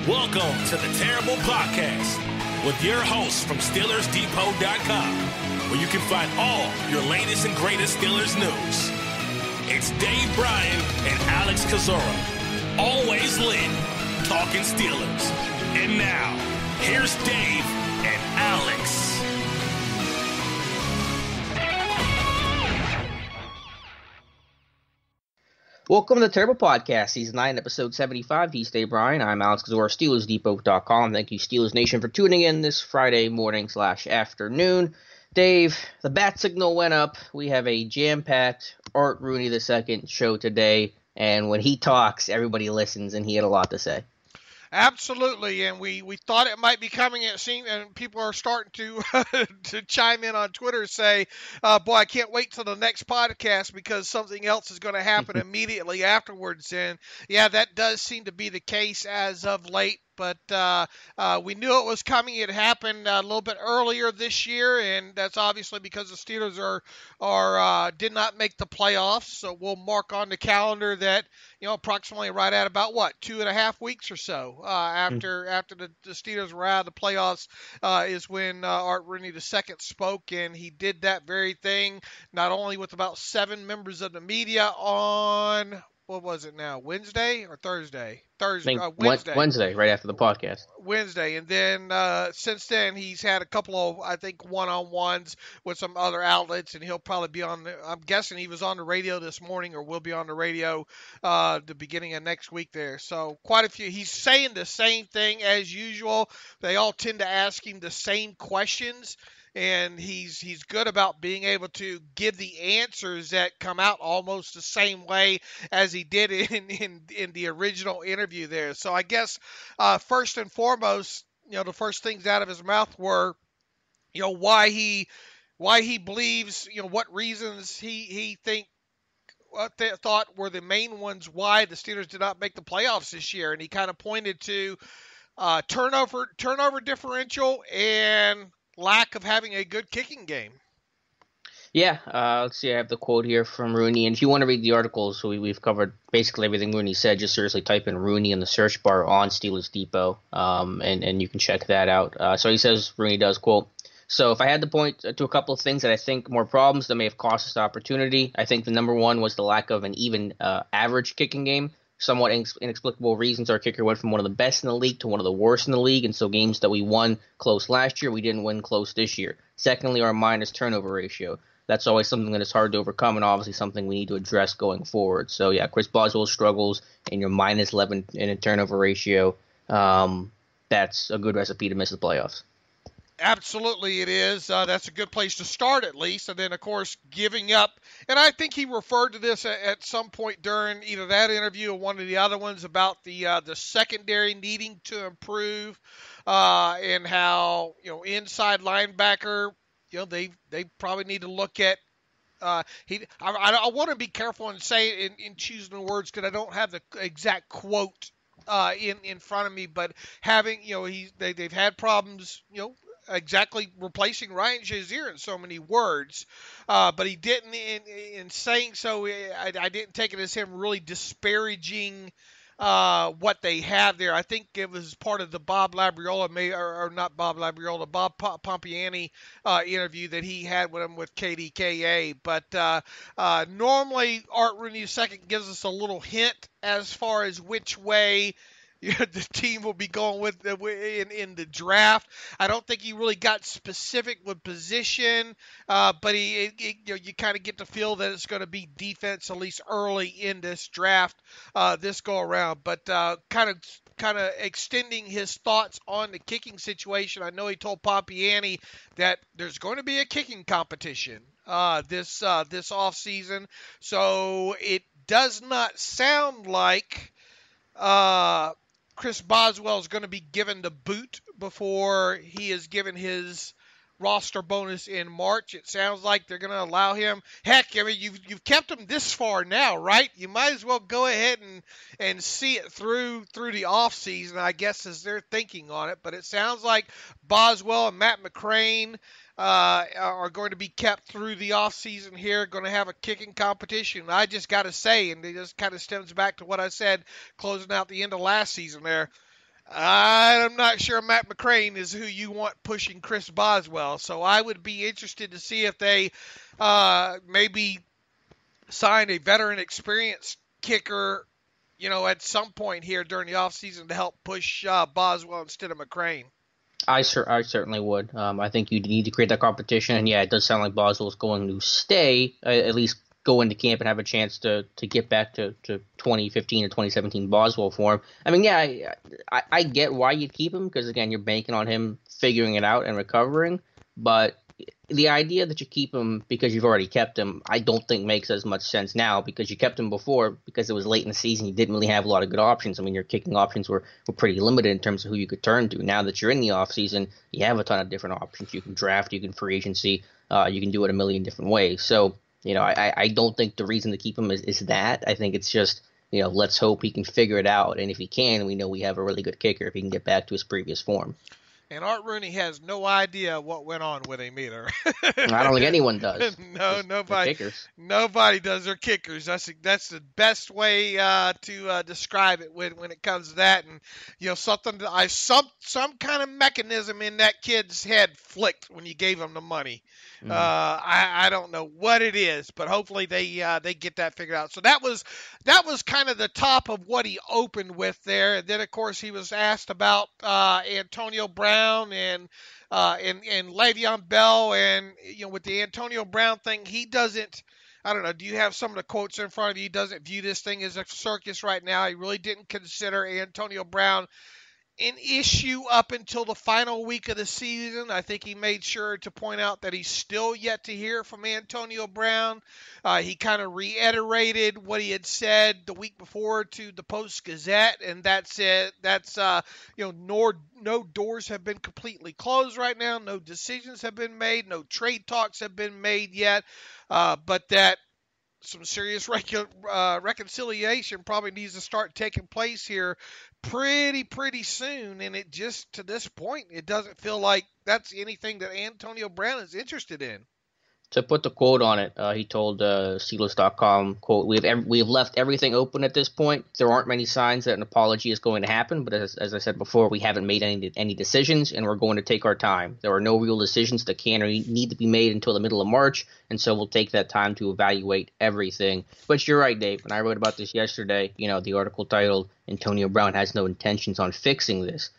Welcome to the Terrible Podcast with your hosts from SteelersDepot.com, where you can find all your latest and greatest Steelers news. It's Dave Bryan and Alex Kozora, always lit, talking Steelers. And now, here's Dave and Alex. Welcome to the Terrible Podcast, Season 9, Episode 75. He's Dave Bryan. I'm Alex Kozora, SteelersDepot.com. Thank you, Steelers Nation, for tuning in this Friday morning/afternoon. Dave, the bat signal went up. We have a jam-packed Art Rooney II show today, and when he talks, everybody listens, and he had a lot to say. Absolutely, and we thought it might be coming. It seemed, and people are starting to to chime in on Twitter, say, "Boy, I can't wait till the next podcast because something else is going to happen immediately afterwards." And yeah, that does seem to be the case as of late. But we knew it was coming. It happened a little bit earlier this year, and that's obviously because the Steelers did not make the playoffs. So we'll mark on the calendar that approximately right at about 2.5 weeks or so after the Steelers were out of the playoffs is when Art Rooney II spoke, and he did that very thing not only with about 7 members of the media on. What was it now? Wednesday or Thursday? Wednesday. Wednesday, right after the podcast. Wednesday. And then since then, he's had a couple of, I think, one-on-ones with some other outlets, and he'll probably be on, I'm guessing he was on the radio this morning or will be on the radio the beginning of next week there. So quite a few. He's saying the same thing as usual. They all tend to ask him the same questions. And he's good about being able to give the answers that come out almost the same way as he did in the original interview there. So I guess first and foremost, the first things out of his mouth were, why he believes, what reasons he thought were the main ones why the Steelers did not make the playoffs this year, and he kind of pointed to turnover differential and lack of having a good kicking game. Yeah, let's see. I have the quote here from Rooney, and if you want to read the articles, we've covered basically everything Rooney said. Just seriously type in Rooney in the search bar on Steelers Depot, and you can check that out. So he says, Rooney does, quote, "So if I had to point to a couple of things that I think more problems that may have cost us the opportunity, I think the number one was the lack of an even average kicking game. Somewhat inexplicable reasons, our kicker went from one of the best in the league to one of the worst in the league, and so games that we won close last year, we didn't win close this year. Secondly, our minus turnover ratio. That's always something that is hard to overcome, and obviously something we need to address going forward. So yeah, Chris Boswell struggles in your minus 11 in a turnover ratio. That's a good recipe to miss the playoffs." Absolutely it is. That's a good place to start at least. And then, of course, giving up. And I think he referred to this at some point during either that interview or one of the other ones about the secondary needing to improve and how, inside linebacker, they probably need to look at I want to be careful and say in choosing the words because I don't have the exact quote in front of me, but having, they've had problems, exactly replacing Ryan Shazier in so many words, but he didn't. In saying so, I didn't take it as him really disparaging what they have there. I think it was part of the Bob Labriola, or not Bob Labriola, Bob Pompiani interview that he had with him with KDKA. But normally Art Rooney II gives us a little hint as far as which way the team will be going with in the draft. I don't think he really got specific with position, but you kind of get the feel that it's going to be defense at least early in this draft this go around. But kind of extending his thoughts on the kicking situation. I know he told Pompiani that there's going to be a kicking competition this offseason, so it does not sound like Chris Boswell is going to be given the boot before he is given his roster bonus in March. It sounds like they're going to allow him. Heck, I mean, you've kept him this far now, right? You might as well go ahead and see it through the offseason, I guess, as they're thinking on it. But it sounds like Boswell and Matt McCrane are going to be kept through the offseason here, going to have a kicking competition. I just got to say, and it just kind of stems back to what I said closing out the end of last season there, I'm not sure Matt McCrane is who you want pushing Chris Boswell, so I would be interested to see if they maybe sign a veteran experienced kicker, at some point here during the offseason to help push Boswell instead of McCrane. I certainly would. I think you need to create that competition, and yeah, it does sound like Boswell's going to stay, at least go into camp and have a chance to get back to 2015 or 2017 Boswell form. I mean, yeah, I get why you'd keep him because again, you're banking on him figuring it out and recovering, but the idea that you keep him because you've already kept him, I don't think makes as much sense now because you kept him before because it was late in the season. You didn't really have a lot of good options. I mean, your kicking options were pretty limited in terms of who you could turn to. Now that you're in the offseason, you have a ton of different options. You can draft, you can free agency, you can do it a million different ways. So, I don't think the reason to keep him is that. I think it's just, let's hope he can figure it out. And if he can, we know we have a really good kicker if he can get back to his previous form. And Art Rooney has no idea what went on with him either. I don't think anyone does. No, nobody does. They're kickers. That's the best way to describe it when it comes to that. And something that some kind of mechanism in that kid's head flicked when you gave him the money. I don't know what it is, but hopefully they get that figured out. So that was kind of the top of what he opened with there. And then of course he was asked about Antonio Brown and Le'Veon Bell, and with the Antonio Brown thing, he doesn't. I don't know. Do you have some of the quotes in front of you? He doesn't view this thing as a circus right now. He really didn't consider Antonio Brown an issue up until the final week of the season. I think he made sure to point out that he's still yet to hear from Antonio Brown. He kind of reiterated what he had said the week before to the Post-Gazette, and that's it. That's, no doors have been completely closed right now. No decisions have been made. No trade talks have been made yet, but that some serious reconciliation probably needs to start taking place here pretty soon. And it just, to this point, it doesn't feel like that's anything that Antonio Brown is interested in. To put the quote on it, he told Steelers.com, quote, we have left everything open at this point. There aren't many signs that an apology is going to happen, but as I said before, we haven't made any decisions, and we're going to take our time. There are no real decisions that can or need to be made until the middle of March, and so we'll take that time to evaluate everything. But you're right, Dave, and I wrote about this yesterday, the article titled, Antonio Brown has no intentions on fixing this.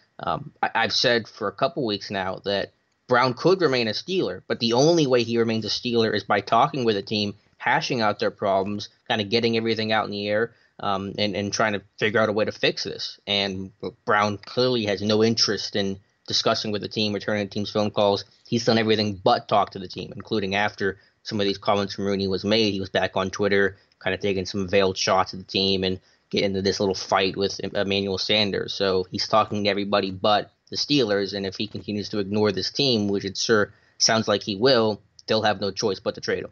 I've said for a couple weeks now that Brown could remain a Steeler, but the only way he remains a Steeler is by talking with the team, hashing out their problems, kind of getting everything out in the air, and trying to figure out a way to fix this. And Brown clearly has no interest in discussing with the team, returning the team's phone calls. He's done everything but talk to the team, including after some of these comments from Rooney was made. He was back on Twitter, kind of taking some veiled shots at the team and getting into this little fight with Emmanuel Sanders. So he's talking to everybody but the Steelers, and if he continues to ignore this team, which it sure sounds like he will, they'll have no choice but to trade him.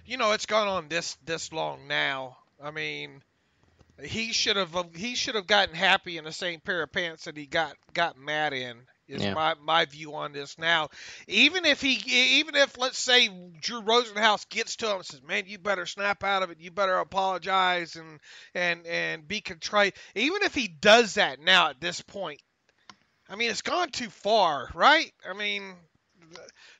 It's gone on this long now. I mean, he should have gotten happy in the same pair of pants that he got mad in. Is my view on this now. Even if let's say Drew Rosenhaus gets to him and says, "Man, you better snap out of it. You better apologize and be contrite." Even if he does that now at this point, I mean, it's gone too far, right? I mean,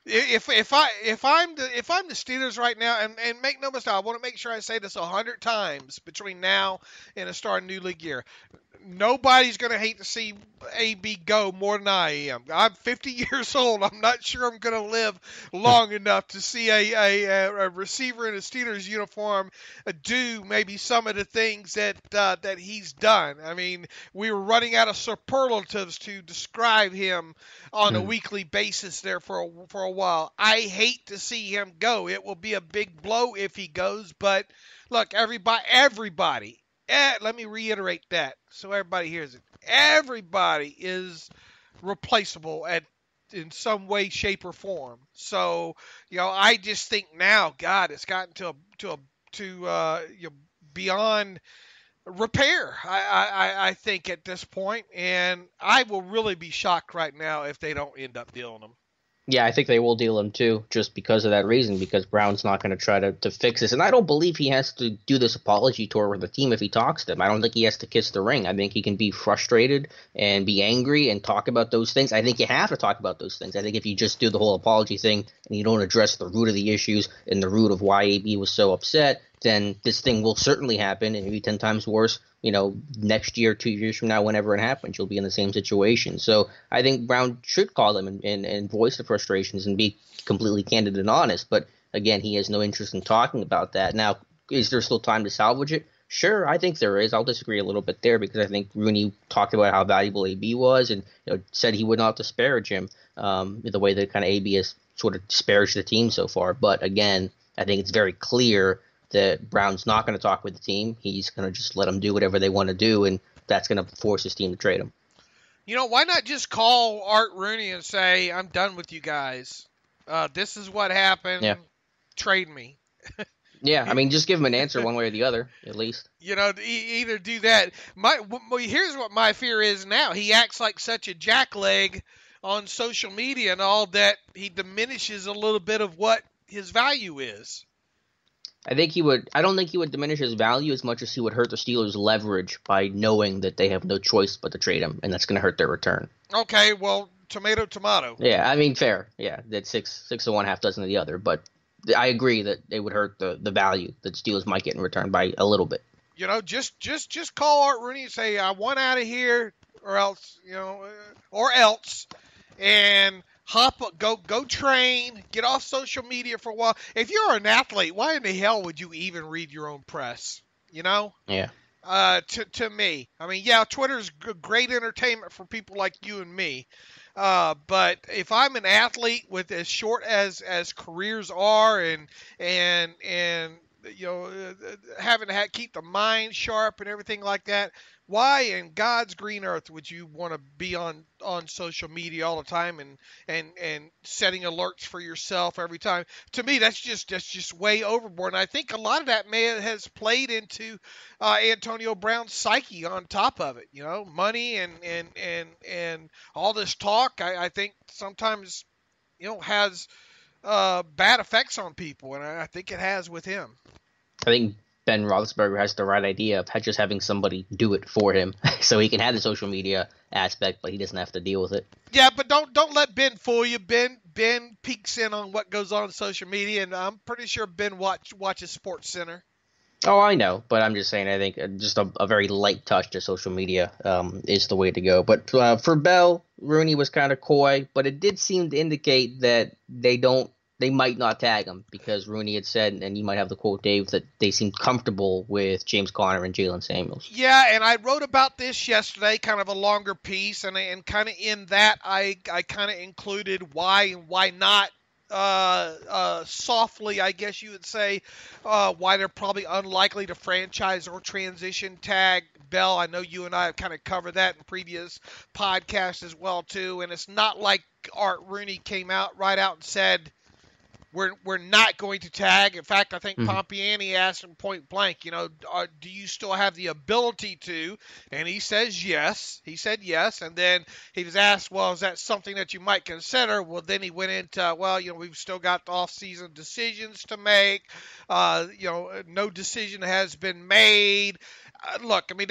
if I'm the Steelers right now, and make no mistake, I want to make sure I say this 100 times between now and the start of new league year. Nobody's going to hate to see AB go more than I am. I'm 50 years old. I'm not sure I'm going to live long enough to see a receiver in a Steelers uniform do maybe some of the things that he's done. I mean, we were running out of superlatives to describe him on a weekly basis there for a while. I hate to see him go. It will be a big blow if he goes, but look, everybody. Let me reiterate that so everybody hears it. Everybody is replaceable in some way, shape, or form. So, I just think now, God, it's gotten to beyond repair. I think at this point, and I will really be shocked right now if they don't end up dealing them. Yeah, I think they will deal him too, just because of that reason, because Brown's not going to try to fix this. And I don't believe he has to do this apology tour with the team if he talks to them. I don't think he has to kiss the ring. I think he can be frustrated and be angry and talk about those things. I think you have to talk about those things. I think if you just do the whole apology thing and you don't address the root of the issues and the root of why AB was so upset, then this thing will certainly happen and maybe 10 times worse. Next year, 2 years from now, whenever it happens, you'll be in the same situation. So I think Brown should call them and voice the frustrations and be completely candid and honest. But again, he has no interest in talking about that. Now, is there still time to salvage it? Sure, I think there is. I'll disagree a little bit there because I think Rooney talked about how valuable AB was and said he would not disparage him the way that kind of AB has sort of disparaged the team so far. But again, I think it's very clear that Brown's not going to talk with the team. He's going to just let them do whatever they want to do, and that's going to force his team to trade him. Why not just call Art Rooney and say, I'm done with you guys. This is what happened. Yeah. Trade me. Yeah, I mean, just give him an answer one way or the other, at least. Either do that. Here's what my fear is now. He acts like such a jackleg on social media and all that he diminishes a little bit of what his value is. I don't think he would diminish his value as much as he would hurt the Steelers' leverage by knowing that they have no choice but to trade him, and that's going to hurt their return. Okay, well, tomato. Yeah, I mean, fair. Yeah, that's six to one, half dozen of the other. But I agree that it would hurt the value that Steelers might get in return by a little bit. Just call Art Rooney and say, I want out of here, or else, and go train, get off social media for a while. If you're an athlete, why in the hell would you even read your own press? Yeah. To me, I mean, yeah, Twitter's great entertainment for people like you and me. But if I'm an athlete with as short as careers are and having to keep the mind sharp and everything like that, why in God's green earth would you want to be on social media all the time and setting alerts for yourself every time? To me, that's just way overboard. And I think a lot of that has played into Antonio Brown's psyche on top of it. Money and all this talk. I think sometimes has bad effects on people, and I think it has with him. I think Ben Roethlisberger has the right idea of just having somebody do it for him, so he can have the social media aspect, but he doesn't have to deal with it. Yeah, but don't let Ben fool you. Ben peeks in on what goes on social media, and I'm pretty sure Ben watches Sports Center. Oh, I know, but I'm just saying I think just a very light touch to social media is the way to go. But for Bell, Rooney was kind of coy, but it did seem to indicate that they might not tag him because Rooney had said, and you might have the quote, Dave, that they seemed comfortable with James Conner and Jalen Samuels. Yeah, and I wrote about this yesterday, kind of a longer piece, and kind of in that I kind of included why and why not. Softly, I guess you would say, why they're probably unlikely to franchise or transition tag Bell. I know you and I have kind of covered that in previous podcasts as well, too. And it's not like Art Rooney came out and said, we're not going to tag. In fact, I think Pompiani asked him point blank, do you still have the ability to? And he says yes. He said yes. And then he was asked, well, is that something that you might consider? Well, then he went into, we've still got the off-season decisions to make. No decision has been made. Look, I mean,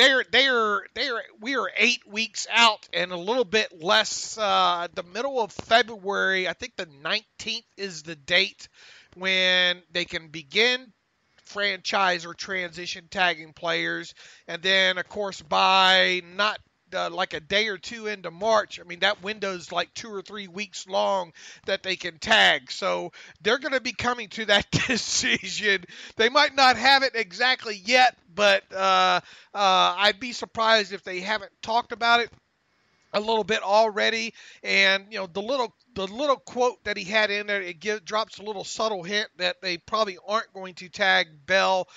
we are 8 weeks out and a little bit less, the middle of February. I think the 19th is the date when they can begin franchise or transition tagging players. And then, of course, by not like a day or two into March, I mean, that window's like 2 or 3 weeks long that they can tag. So they're going to be coming to that decision. They might not have it exactly yet, but I'd be surprised if they haven't talked about it a little bit already. And, the little quote that he had in there, it drops a little subtle hint that they probably aren't going to tag Bell,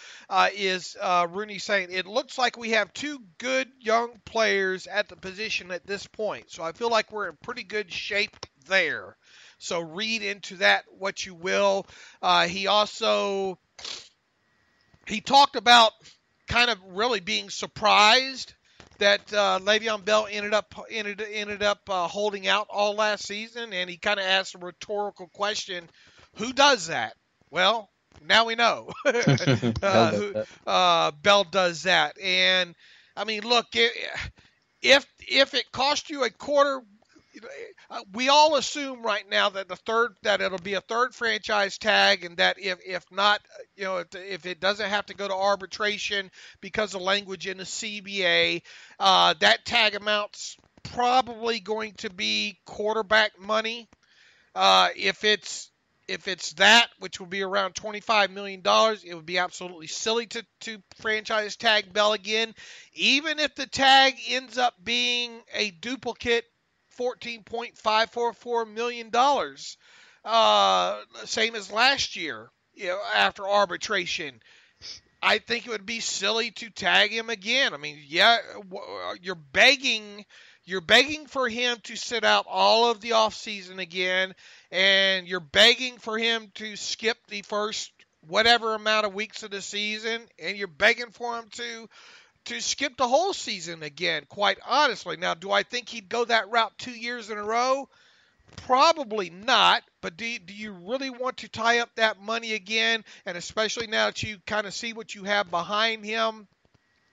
is Rooney saying, it looks like we have two good young players at the position at this point. So I feel like we're in pretty good shape there. So read into that what you will. He talked about kind of really being surprised that Le'Veon Bell ended up holding out all last season, and he kind of asked a rhetorical question: who does that? Well, now we know. Bell does that, and I mean, look, if it cost you a quarter. We all assume right now that it'll be a third franchise tag, and that if not, if it doesn't have to go to arbitration because of language in the CBA, that tag amount's probably going to be quarterback money. If it's that, which will be around $25 million, it would be absolutely silly to franchise tag Bell again, even if the tag ends up being a duplicate $14.544 million, same as last year, after arbitration. I think it would be silly to tag him again. I mean, yeah, you're begging for him to sit out all of the offseason again, and you're begging for him to skip the first whatever amount of weeks of the season, and you're begging for him to skip the whole season again, quite honestly. Now, do I think he'd go that route 2 years in a row? Probably not, but do you really want to tie up that money again? And especially now that you kind of see what you have behind him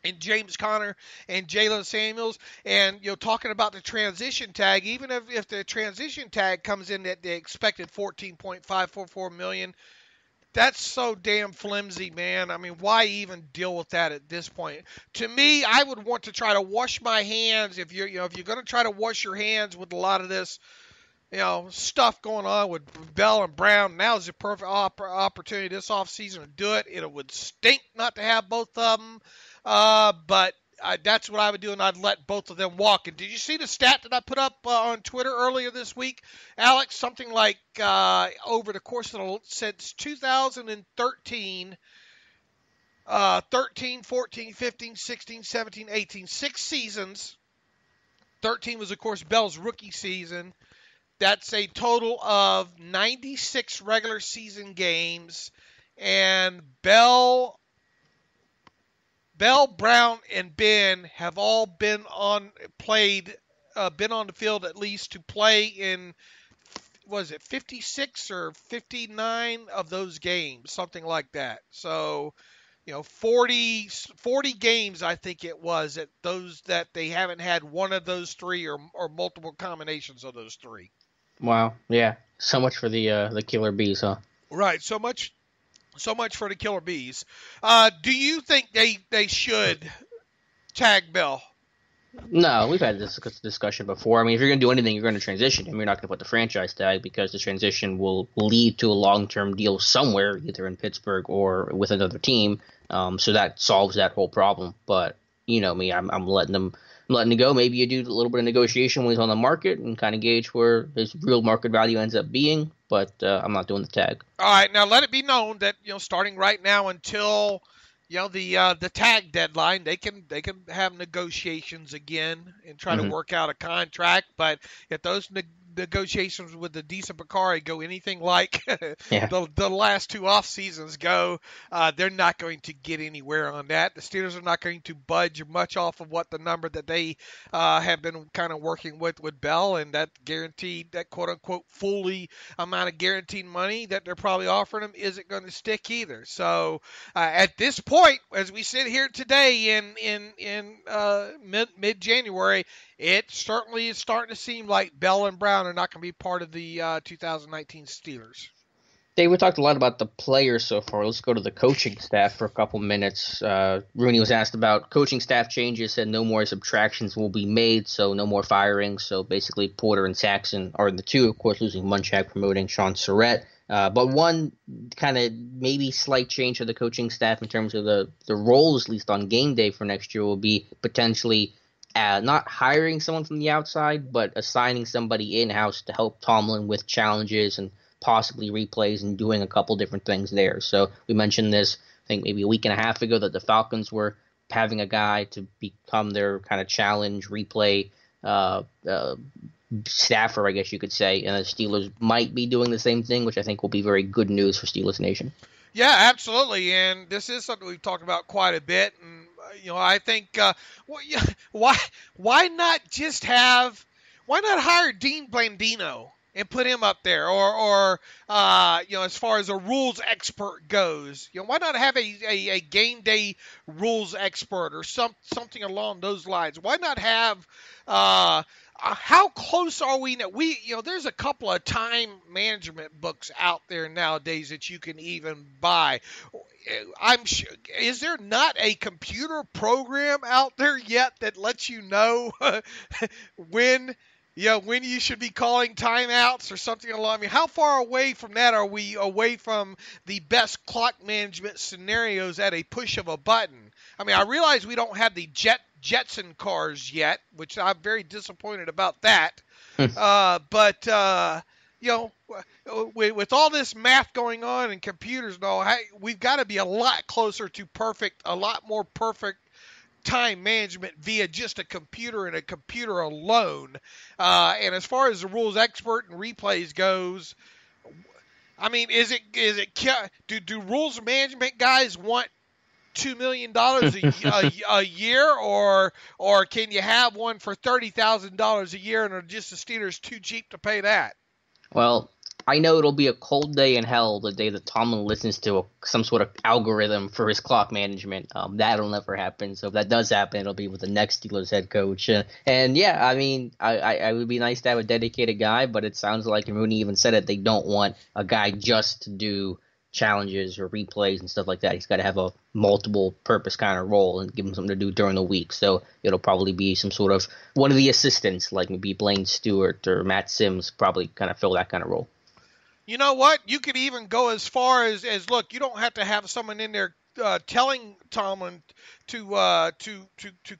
and James Conner and Jalen Samuels, and talking about the transition tag, even if the transition tag comes in at the expected $14.544 million, that's so damn flimsy, man. I mean, why even deal with that at this point? To me, I would want to try to wash my hands. If you're going to try to wash your hands with a lot of this, stuff going on with Bell and Brown, now's the perfect opportunity this offseason to do it. It would stink not to have both of them, but that's what I would do, and I'd let both of them walk. And did you see the stat that I put up on Twitter earlier this week, Alex? Something like over the course of since 2013, 13, 14, 15, 16, 17, 18, 6 seasons. 13 was, of course, Bell's rookie season. That's a total of 96 regular season games, and Bell, Brown, and Ben have all been on the field at least to play in, was it 56 or 59 of those games, something like that. So, 40 games, I think it was, at those that they haven't had one of those three or multiple combinations of those three. Wow, yeah, so much for the Killer Bees, huh? Right, so much for the Killer Bees. Do you think they should tag Bell? No, we've had this discussion before. I mean, if you're going to do anything, you're going to transition him. You're not going to put the franchise tag, because the transition will lead to a long-term deal somewhere, either in Pittsburgh or with another team. So that solves that whole problem. But you know me, I'm letting him go. Maybe you do a little bit of negotiation when he's on the market and kind of gauge where his real market value ends up being. But I'm not doing the tag. All right, now let it be known that starting right now until the tag deadline, they can have negotiations again and try to work out a contract. But if those negotiations with the decent Bakari go anything like the last two off seasons go, they're not going to get anywhere on that. The Steelers are not going to budge much off of what the number that they have been kind of working with Bell, and that guaranteed, that quote unquote fully amount of guaranteed money that they're probably offering them isn't going to stick either. So at this point, as we sit here today in mid-January, it certainly is starting to seem like Bell and Brown are not going to be part of the 2019 Steelers. Dave, we talked a lot about the players so far. Let's go to the coaching staff for a couple minutes. Rooney was asked about coaching staff changes, said no more subtractions will be made, so no more firings. So basically Porter and Saxon are the two, of course, losing Munchak, promoting Sean Surratt. But one kind of maybe slight change to the coaching staff in terms of the roles, at least on game day for next year, will be potentially not hiring someone from the outside, but assigning somebody in-house to help Tomlin with challenges and possibly replays and doing a couple different things there. So we mentioned this, I think maybe a week and a half ago, that the Falcons were having a guy to become their kind of challenge replay staffer, I guess you could say, and the Steelers might be doing the same thing, which I think will be very good news for Steelers Nation. Yeah, absolutely, and this is something we've talked about quite a bit, and I think well, yeah, why not why not hire Dean Blandino and put him up there, or as far as a rules expert goes, why not have a game day rules expert or something along those lines? Why not have how close are we now? There's a couple of time management books out there nowadays that you can even buy. I'm sure, is there not a computer program out there yet that lets you know when you should be calling timeouts or something along? I mean, how far away from that are we away from the best clock management scenarios at a push of a button? I mean, I realize we don't have the Jetson cars yet, which I'm very disappointed about that. But with all this math going on and computers and all, we've got to be a lot closer to a lot more perfect time management via just a computer and a computer alone. And as far as the rules expert and replays goes, I mean, do rules management guys want $2 million a year, or can you have one for $30,000 a year, and are just the Steelers too cheap to pay that? Well, I know it'll be a cold day in hell the day that Tomlin listens to some sort of algorithm for his clock management. That'll never happen. So if that does happen, it'll be with the next Steelers head coach. And yeah, I mean, I would be nice to have a dedicated guy, but it sounds like, and Rooney even said it, they don't want a guy just to do challenges or replays and stuff like that. He's got to have a multiple purpose kind of role and give him something to do during the week. So it'll probably be some sort of one of the assistants, like maybe Blaine Stewart or Matt Sims, probably kind of fill that kind of role. You know what? You could even go as far as look, you don't have to have someone in there telling Tomlin to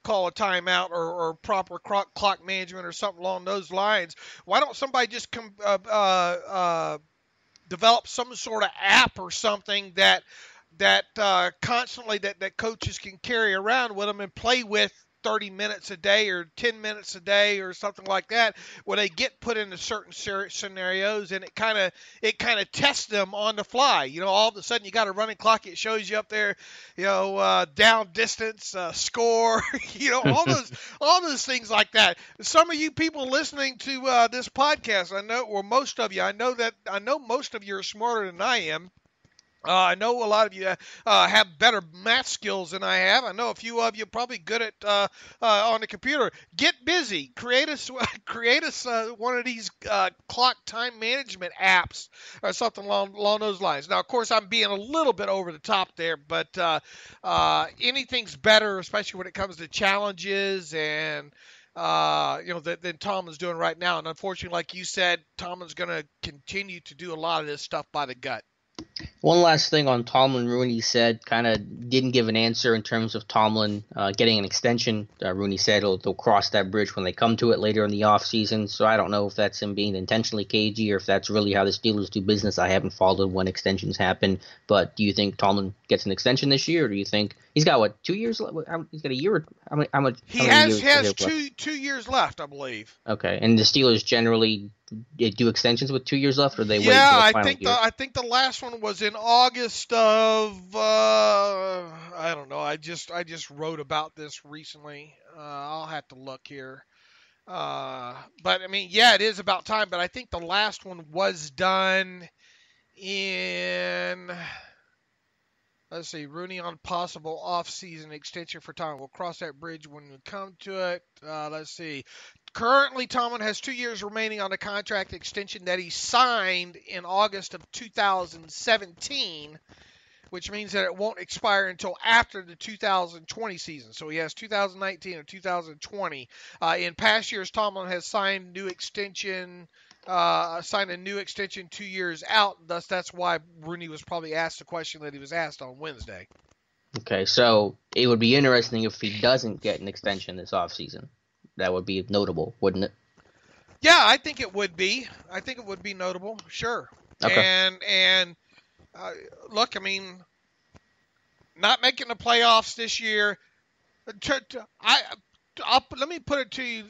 call a timeout or proper clock management or something along those lines. Why don't somebody just develop some sort of app or something that constantly that coaches can carry around with them and play with 30 minutes a day or 10 minutes a day or something like that, where they get put into certain scenarios, and it kind of tests them on the fly. All of a sudden you got a running clock. It shows you up there, down distance, score, all those things like that. Some of you people listening to this podcast, I know, or most of you, I know most of you are smarter than I am. I know a lot of you have better math skills than I have. I know a few of you are probably good at on the computer. Get busy. Create us one of these clock time management apps or something along those lines. Now, of course, I'm being a little bit over the top there, but anything's better, especially when it comes to challenges and than Tomlin's doing right now. And unfortunately, like you said, Tomlin's going to continue to do a lot of this stuff by the gut. One last thing on Tomlin. Rooney said, kind of didn't give an answer in terms of Tomlin getting an extension. Rooney said they'll cross that bridge when they come to it later in the offseason. So I don't know if that's him being intentionally cagey or if that's really how the Steelers do business. I haven't followed when extensions happen. But do you think Tomlin gets an extension this year, or do you think he's got 2 years left? He's got a year. How much? He has 2 years left, I believe. Okay, and the Steelers generally do extensions with 2 years left, or they wait? Yeah, I think the last one was in August of I don't know. I just wrote about this recently. I'll have to look here. But I mean, yeah, it is about time. But I think the last one was done in. Let's see, Rooney on possible offseason extension for Tomlin. We'll cross that bridge when we come to it. Let's see. Currently, Tomlin has 2 years remaining on the contract extension that he signed in August of 2017, which means that it won't expire until after the 2020 season. So he has 2019 and 2020. In past years, Tomlin has signed a new extension 2 years out. Thus, that's why Rooney was probably asked the question that he was asked on Wednesday. Okay, so it would be interesting if he doesn't get an extension this offseason. That would be notable, wouldn't it? Yeah, I think it would be. I think it would be notable, sure. Okay. And look, I mean, not making the playoffs this year. Let me put it to you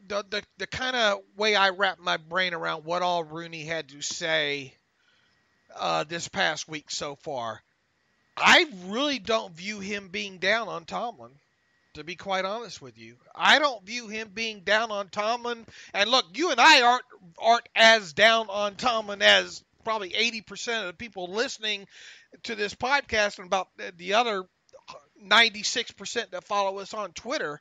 the kind of way I wrap my brain around what all Rooney had to say this past week so far. I really don't view him being down on Tomlin. to be quite honest with you. I don't view him being down on Tomlin. And look, you and I aren't as down on Tomlin as probably 80% of the people listening to this podcast, and about the other 96% that follow us on Twitter.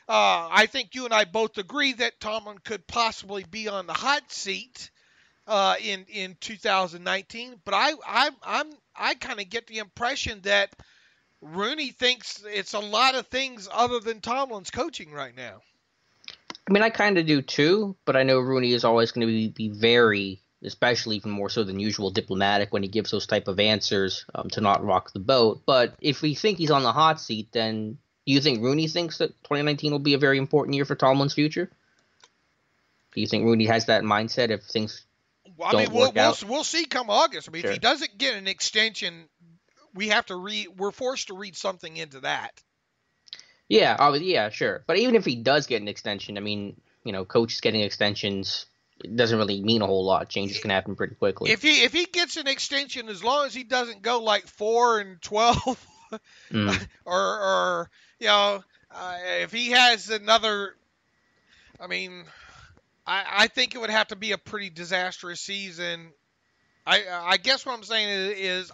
I think you and I both agree that Tomlin could possibly be on the hot seat in 2019. But I kind of get the impression that Rooney thinks it's a lot of things other than Tomlin's coaching right now. I mean, I kind of do too, but I know Rooney is always going to be very, especially even more so than usual, diplomatic when he gives those type of answers to not rock the boat. But if we think he's on the hot seat, then do you think Rooney thinks that 2019 will be a very important year for Tomlin's future? Do you think Rooney has that mindset if things don't work out? We'll see come August. I mean, Sure. If he doesn't get an extension, we're forced to read something into that. Yeah, sure. But even if he does get an extension, I mean, coaches getting extensions, it doesn't really mean a whole lot. Changes can happen pretty quickly. If he gets an extension, as long as he doesn't go like 4-12, or if he has another, I mean, I think it would have to be a pretty disastrous season. I guess what I'm saying is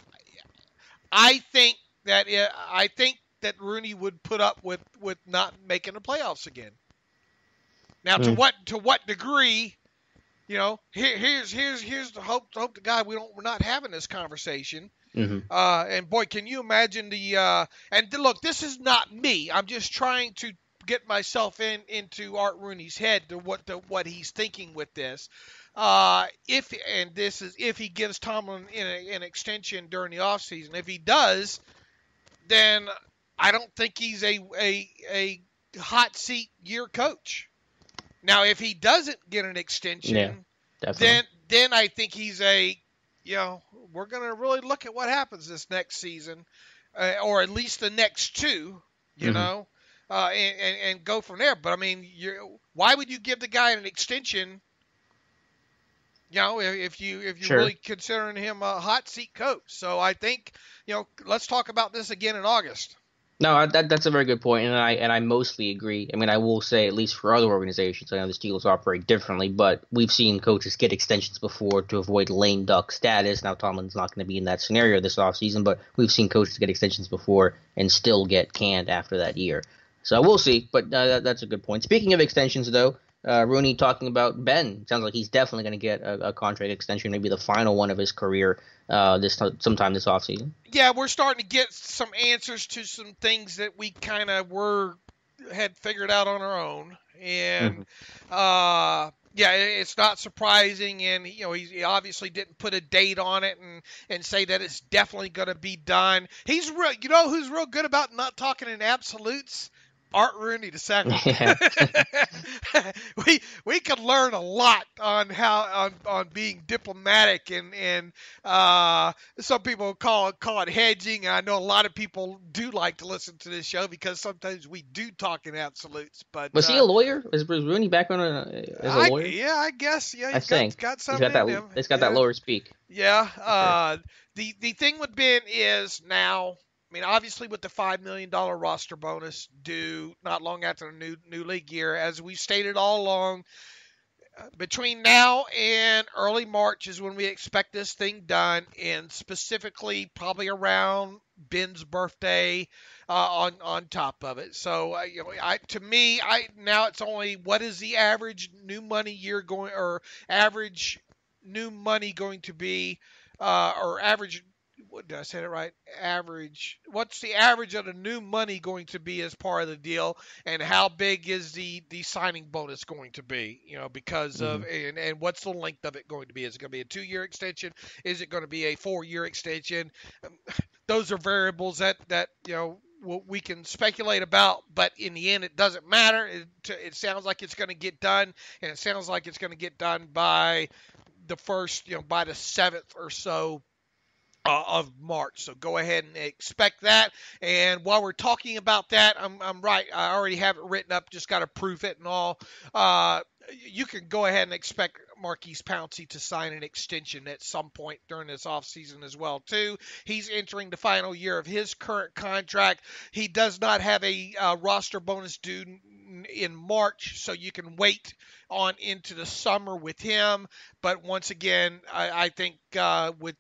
I think that Rooney would put up with not making the playoffs again. Now, to what degree? Here's the hope to God we're not having this conversation. Mm-hmm. And boy, can you imagine and look, this is not me. I'm just trying to get myself into Art Rooney's head to what he's thinking with this. If he gives Tomlin an extension during the offseason. If he does, then I don't think he's a hot seat year coach. Now, if he doesn't get an extension, then I think he's we're going to really look at what happens this next season, or at least the next two, and go from there. But I mean, why would you give the guy an extension? If you're Sure. really considering him a hot seat coach. So I think, let's talk about this again in August. No, that's a very good point, and I mostly agree. I mean, I will say, at least for other organizations, I know the Steelers operate differently, but we've seen coaches get extensions before to avoid lame duck status. Now, Tomlin's not going to be in that scenario this offseason, but we've seen coaches get extensions before and still get canned after that year. So we'll see, but that's a good point. Speaking of extensions, though, Rooney talking about Ben. Sounds like he's definitely going to get a contract extension, maybe the final one of his career sometime this offseason. Yeah, we're starting to get some answers to some things that we kind of had figured out on our own. And, it's not surprising. And, he obviously didn't put a date on it and say that it's definitely going to be done. He's real. You know who's real good about not talking in absolutes? Art Rooney II. Yeah. we could learn a lot on being diplomatic and some people call it hedging. I know a lot of people do like to listen to this show because sometimes we do talk in absolutes. But was he a lawyer? Was Rooney background as a lawyer? Yeah, I guess. Yeah, he's got some in him. He's got that lower speak. Yeah. The thing with Ben is now. I mean, obviously, with the $5 million roster bonus due not long after the new league year, as we stated all along, between now and early March is when we expect this thing done, and specifically probably around Ben's birthday on top of it. So, now it's only what is the average new money average new money going to be, or average. Did I say it right? Average. What's the average of the new money going to be as part of the deal, and how big is the signing bonus going to be? Because of and what's the length of it going to be? Is it going to be a 2-year extension? Is it going to be a 4-year extension? Those are variables that we can speculate about, but in the end, it doesn't matter. It sounds like it's going to get done, and it sounds like it's going to get done by the first, by the 7th or so of March. So go ahead and expect that. And while we're talking about that, I'm right. I already have it written up. Just got to proof it and all. You can go ahead and expect Marquise Pouncey to sign an extension at some point during this offseason as well, too. He's entering the final year of his current contract. He does not have a roster bonus due in March, so you can wait on into the summer with him. But once again, I think with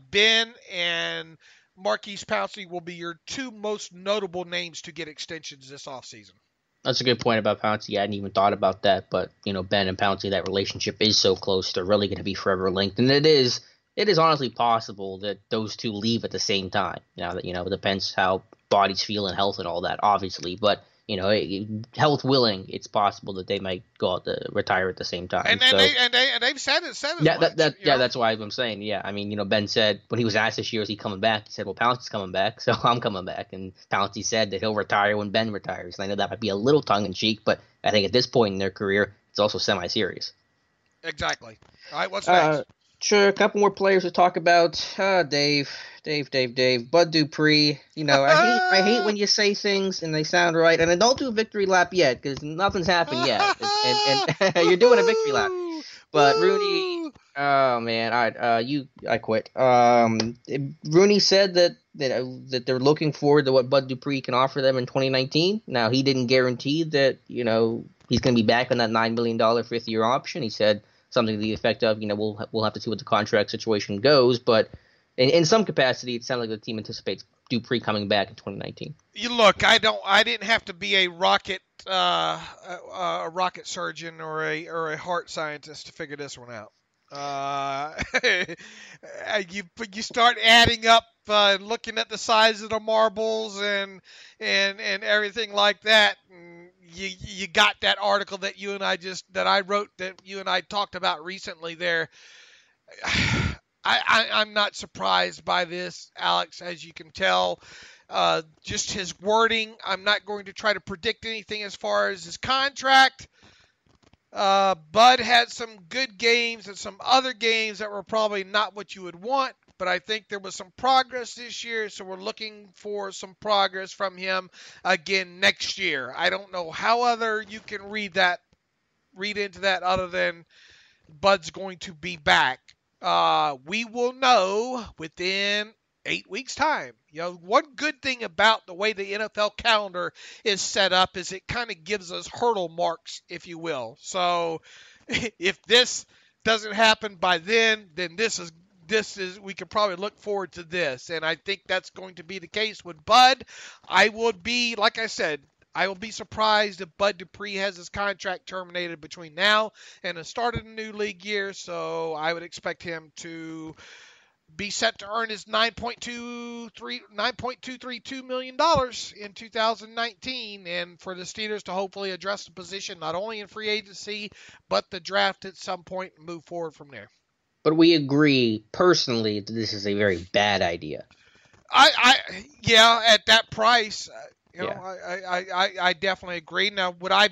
Ben and Marquise Pouncey will be your two most notable names to get extensions this offseason. That's a good point about Pouncey. I hadn't even thought about that, but Ben and Pouncey, that relationship is so close; they're really going to be forever linked. And it is honestly possible that those two leave at the same time. It depends how bodies feel and health and all that, obviously. But health willing, it's possible that they might go out to retire at the same time. And they've said it. That's why I'm saying. Yeah, I mean, Ben said when he was asked this year, is he coming back? He said, well, Pouncey's coming back, so I'm coming back. And Pouncey said that he'll retire when Ben retires. And I know that might be a little tongue in cheek, but I think at this point in their career, it's also semi-serious. Exactly. All right, what's next? Sure, a couple more players to talk about. Dave, Bud Dupree. I hate when you say things and they sound right. And I don't do a victory lap yet because nothing's happened yet. And you're doing a victory lap. But Rooney, oh man, I quit. Rooney said that they're looking forward to what Bud Dupree can offer them in 2019. Now he didn't guarantee that he's going to be back on that $9 million fifth-year option. He said something to the effect of, we'll have to see what the contract situation goes, but in some capacity, it sounds like the team anticipates Dupree coming back in 2019. Look, I didn't have to be a rocket surgeon or a heart scientist to figure this one out. You start adding up, looking at the size of the marbles and everything like that. And you got that article that I wrote that you and I talked about recently there. I'm not surprised by this, Alex, as you can tell. Just his wording. I'm not going to try to predict anything as far as his contract. Bud had some good games and some other games that were probably not what you would want, but I think there was some progress this year, so we're looking for some progress from him again next year. I don't know how other you can read into that other than Bud's going to be back. We will know within 8 weeks' time. One good thing about the way the NFL calendar is set up is it kind of gives us hurdle marks, if you will. So if this doesn't happen by then this is we could probably look forward to this. And I think that's going to be the case with Bud. I would be, like I said, I will be surprised if Bud Dupree has his contract terminated between now and the start of the new league year. So I would expect him to be set to earn his $9.232 million in 2019, and for the Steelers to hopefully address the position not only in free agency but the draft at some point and move forward from there. But we agree personally that this is a very bad idea. At that price. I definitely agree. Now, would I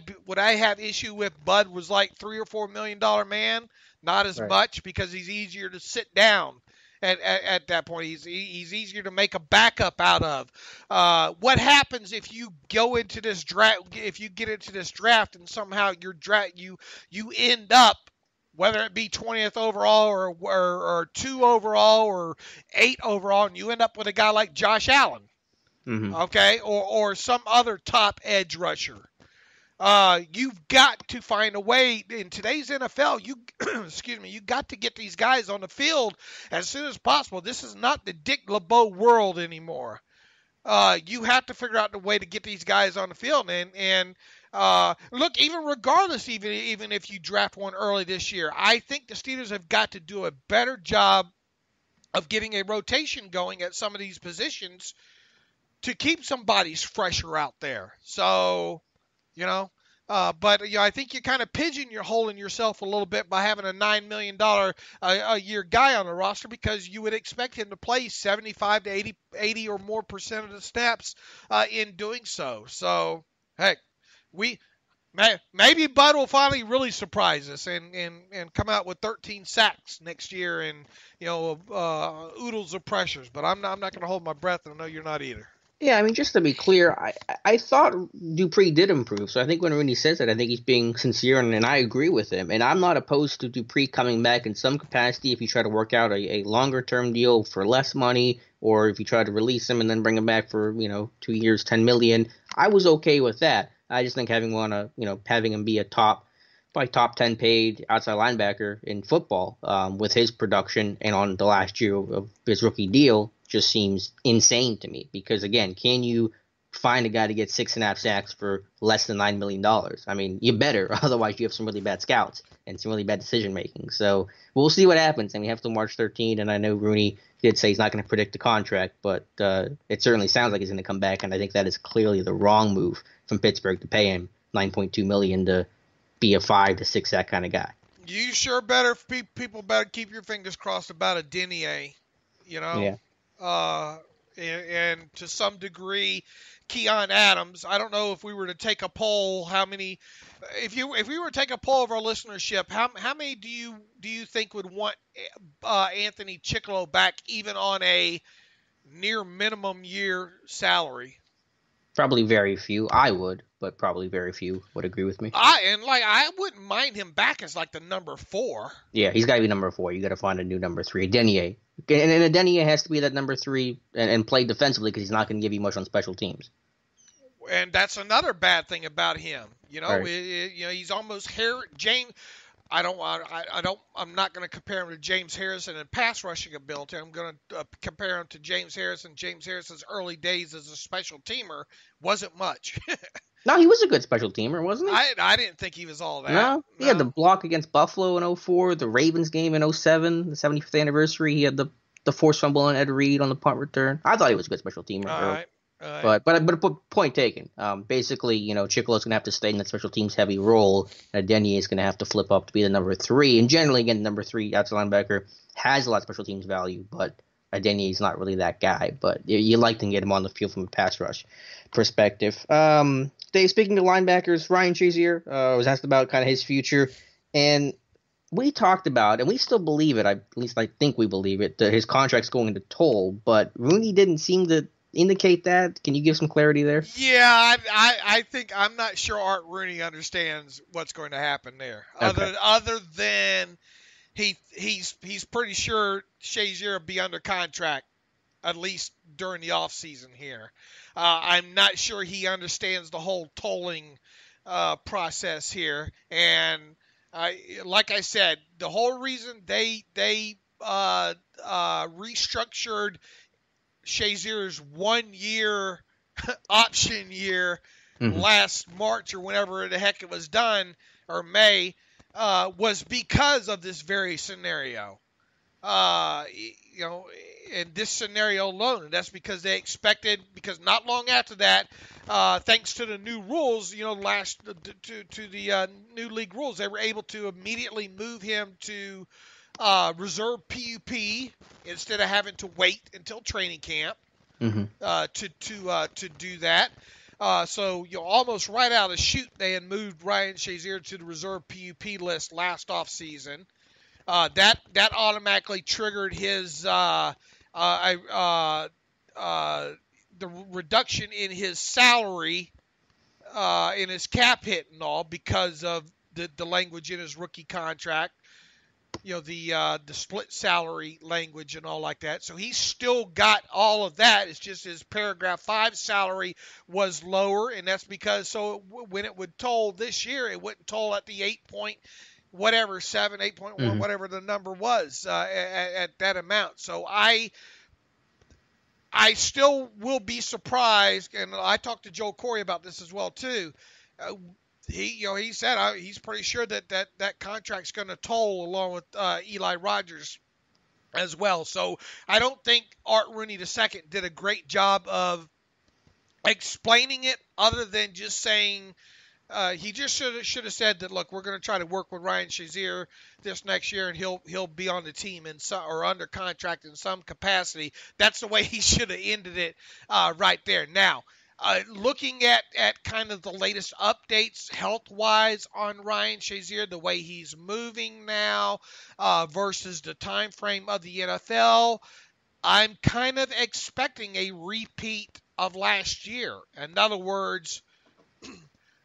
have issue with Bud was like $3 or $4 million man? Not as much, because he's easier to sit down at that point. He's easier to make a backup out of. What happens if you go into this draft? If you get into this draft and somehow you end up, whether it be 20th overall or 2 overall or 8 overall, and you end up with a guy like Josh Allen. Mm-hmm. Okay, or some other top edge rusher. You've got to find a way in today's NFL. You got to get these guys on the field as soon as possible. This is not the Dick LeBeau world anymore. You have to figure out the way to get these guys on the field. And look, even regardless, even if you draft one early this year, I think the Steelers have got to do a better job of getting a rotation going at some of these positions to keep some bodies fresher out there. So, but I think you're kind of pigeonholing yourself a little bit by having a $9 million a year guy on the roster, because you would expect him to play 75 to 80 or more percent of the snaps in doing so. So, heck, maybe Bud will finally really surprise us and come out with 13 sacks next year and oodles of pressures. But I'm not going to hold my breath, and I know you're not either. Yeah, I mean, just to be clear, I thought Dupree did improve. So I think when Rooney says that, I think he's being sincere, and I agree with him. And I'm not opposed to Dupree coming back in some capacity if you try to work out a longer term deal for less money, or if you try to release him and then bring him back for 2 years, $10 million. I was okay with that. I just think having him be probably top 10 paid outside linebacker in football with his production and on the last year of his rookie deal just seems insane to me. Because, again, can you find a guy to get 6.5 sacks for less than $9 million? I mean, you better. Otherwise, you have some really bad scouts and some really bad decision making. So we'll see what happens. And we have till March 13th. And I know Rooney did say he's not going to predict the contract, but it certainly sounds like he's going to come back. And I think that is clearly the wrong move from Pittsburgh to pay him $9.2 million to be a 5 to 6 sack kind of guy. You sure better, people better keep your fingers crossed about a Denier, Yeah. And to some degree, Keon Adams. I don't know if we were to take a poll, if we were to take a poll of our listenership, how many do you think would want Anthony Chickalow back even on a near minimum year salary? Probably very few. I would, but probably very few would agree with me. I wouldn't mind him back as like the number 4. Yeah, he's got to be number 4. You got to find a new number 3, Denier. And Denier has to be that number 3 and play defensively because he's not going to give you much on special teams. And that's another bad thing about him. Right. He's almost James. I'm not going to compare him to James Harrison in pass rushing ability. I'm going to compare him to James Harrison. James Harrison's early days as a special teamer wasn't much. No, he was a good special teamer, wasn't he? I didn't think he was all that. No, he had the block against Buffalo in 2004, the Ravens game in 2007, the 75th anniversary. He had the forced fumble on Ed Reed on the punt return. I thought he was a good special teamer. All right. But point taken. Basically, Chickalow's gonna have to stay in that special teams heavy role, and Denier is gonna have to flip up to be the number 3. And generally, again, the number 3 outside linebacker has a lot of special teams value, but Denier is not really that guy. But you like to get him on the field from a pass rush perspective. Dave, speaking of linebackers, Ryan Shazier was asked about kind of his future, and we talked about, and we still believe it. At least I think we believe it. That his contract's going to toll, but Rooney didn't seem to indicate that. Can you give some clarity there? Yeah, I think I'm not sure Art Rooney understands what's going to happen there. Okay. Other than he's pretty sure Shazier will be under contract at least during the offseason here. I'm not sure he understands the whole tolling process here. And like I said, the whole reason they restructured Shazier's 1-year option year last March or whenever the heck it was done, or May, was because of this very scenario. In this scenario alone, and that's because they expected, because not long after that, thanks to the new rules, to the new league rules, they were able to immediately move him to reserve PUP instead of having to wait until training camp to do that. So almost right out of the chute, they had moved Ryan Shazier to the reserve PUP list last offseason. That automatically triggered his the reduction in his salary, in his cap hit and all, because of the language in his rookie contract. The split salary language and all like that. So he's still got all of that. It's just his paragraph 5 salary was lower, and that's because when it would toll this year, it wouldn't toll at the 8.1, whatever the number was at that amount. So I still will be surprised, and I talked to Joe Corey about this as well too. He said he's pretty sure that contract's going to toll along with Eli Rogers as well. So I don't think Art Rooney II did a great job of explaining it, other than just saying he just should have said that, look, we're going to try to work with Ryan Shazier this next year, and he'll be on the team or under contract in some capacity. That's the way he should have ended it right there. Now, looking at kind of the latest updates health-wise on Ryan Shazier, the way he's moving now versus the time frame of the NFL, I'm kind of expecting a repeat of last year. In other words,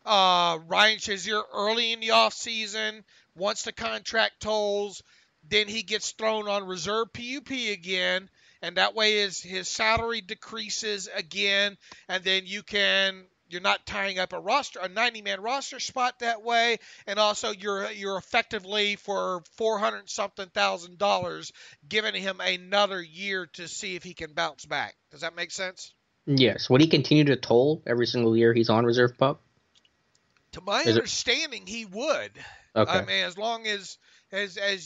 Ryan Shazier early in the offseason, once the contract tolls, then he gets thrown on reserve PUP again, and that way his salary decreases again, and then you're not tying up a 90-man roster spot that way, and also you're effectively for $400,000 giving him another year to see if he can bounce back. Does that make sense? Yes. Would he continue to toll every single year he's on reserve pup? To my understanding, he would. Okay. I mean, as long as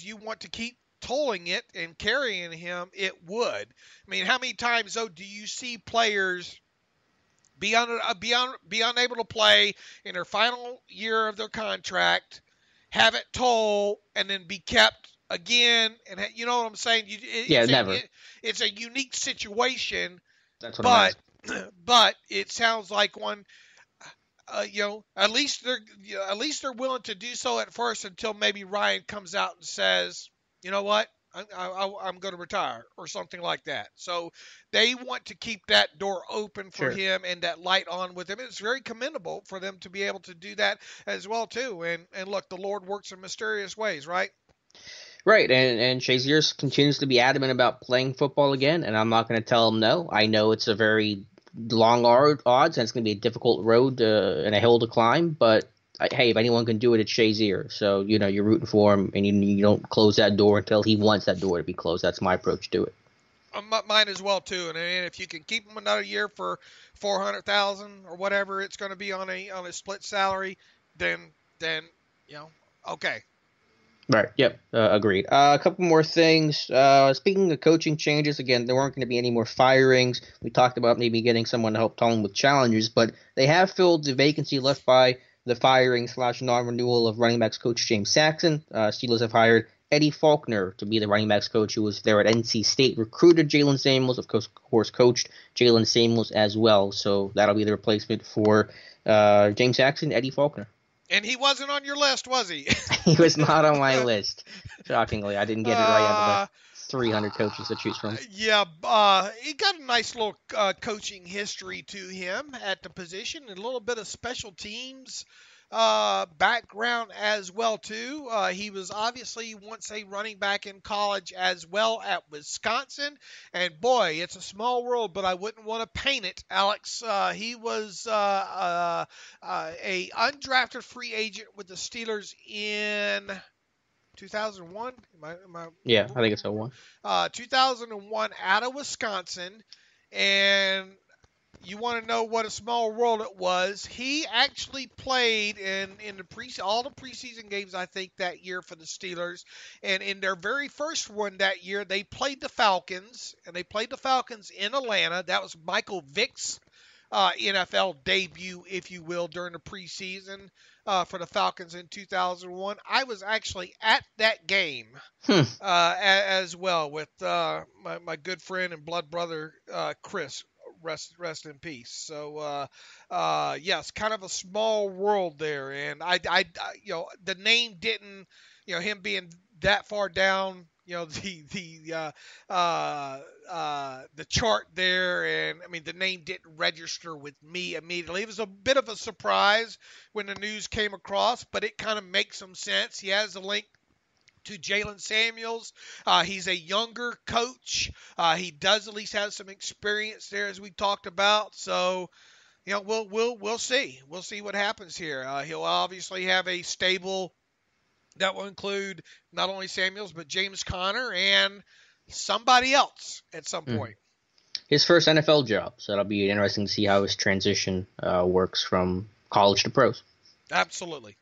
you want to keep tolling it and carrying him, it would. I mean, how many times though do you see players be unable to play in their final year of their contract, have it toll, and then be kept again? And you know what I'm saying? Never. It's a unique situation. That's what I'm asking. But it sounds like one. At least they're willing to do so at first until maybe Ryan comes out and says, you know what, I'm going to retire or something like that. So they want to keep that door open for him and that light on with him. It's very commendable for them to be able to do that as well too. And look, the Lord works in mysterious ways, right? Right, and Shazier continues to be adamant about playing football again, and I'm not going to tell him no. I know it's a very long odds, and it's going to be a difficult road and a hill to climb, but hey, if anyone can do it, it's Shazier. So, you're rooting for him, and you don't close that door until he wants that door to be closed. That's my approach to it. Mine as well, too. And if you can keep him another year for $400,000 or whatever it's going to be on a split salary, then okay. Right. Yep. Agreed. A couple more things. Speaking of coaching changes, again, there weren't going to be any more firings. We talked about maybe getting someone to help Tomlin with challenges, but they have filled the vacancy left by the firing / non-renewal of running backs coach James Saxon. Steelers have hired Eddie Faulkner to be the running backs coach, who was there at NC State, recruited Jalen Samuels, of course, coached Jalen Samuels as well. So that'll be the replacement for James Saxon, Eddie Faulkner. And he wasn't on your list, was he? He was not on my list. Shockingly, I didn't get it right out of the 300 coaches to choose from. Yeah, he got a nice little coaching history to him at the position, and a little bit of special teams background as well too. He was obviously once a running back in college as well at Wisconsin, and boy, it's a small world, but I wouldn't want to paint it, Alex. He was a undrafted free agent with the Steelers in 2001. Yeah, I think it's 01. 2001 out of Wisconsin, and you want to know what a small world it was. He actually played in all the preseason games, I think, that year for the Steelers. And in their very first one that year, they played the Falcons, and they played the Falcons in Atlanta. That was Michael Vick's NFL debut, if you will, during the preseason for the Falcons in 2001. I was actually at that game as well with my good friend and blood brother, Chris. Rest in peace. So, yes, kind of a small world there. And I the name didn't, him being that far down, the chart there. And I mean, the name didn't register with me immediately. It was a bit of a surprise when the news came across, but it kind of makes some sense. He has a link to Jalen Samuels. He's a younger coach. He does at least have some experience there, as we talked about. So, we'll see. We'll see what happens here. He'll obviously have a stable that will include not only Samuels, but James Conner and somebody else at some point. His first NFL job. So it'll be interesting to see how his transition works from college to pros. Absolutely.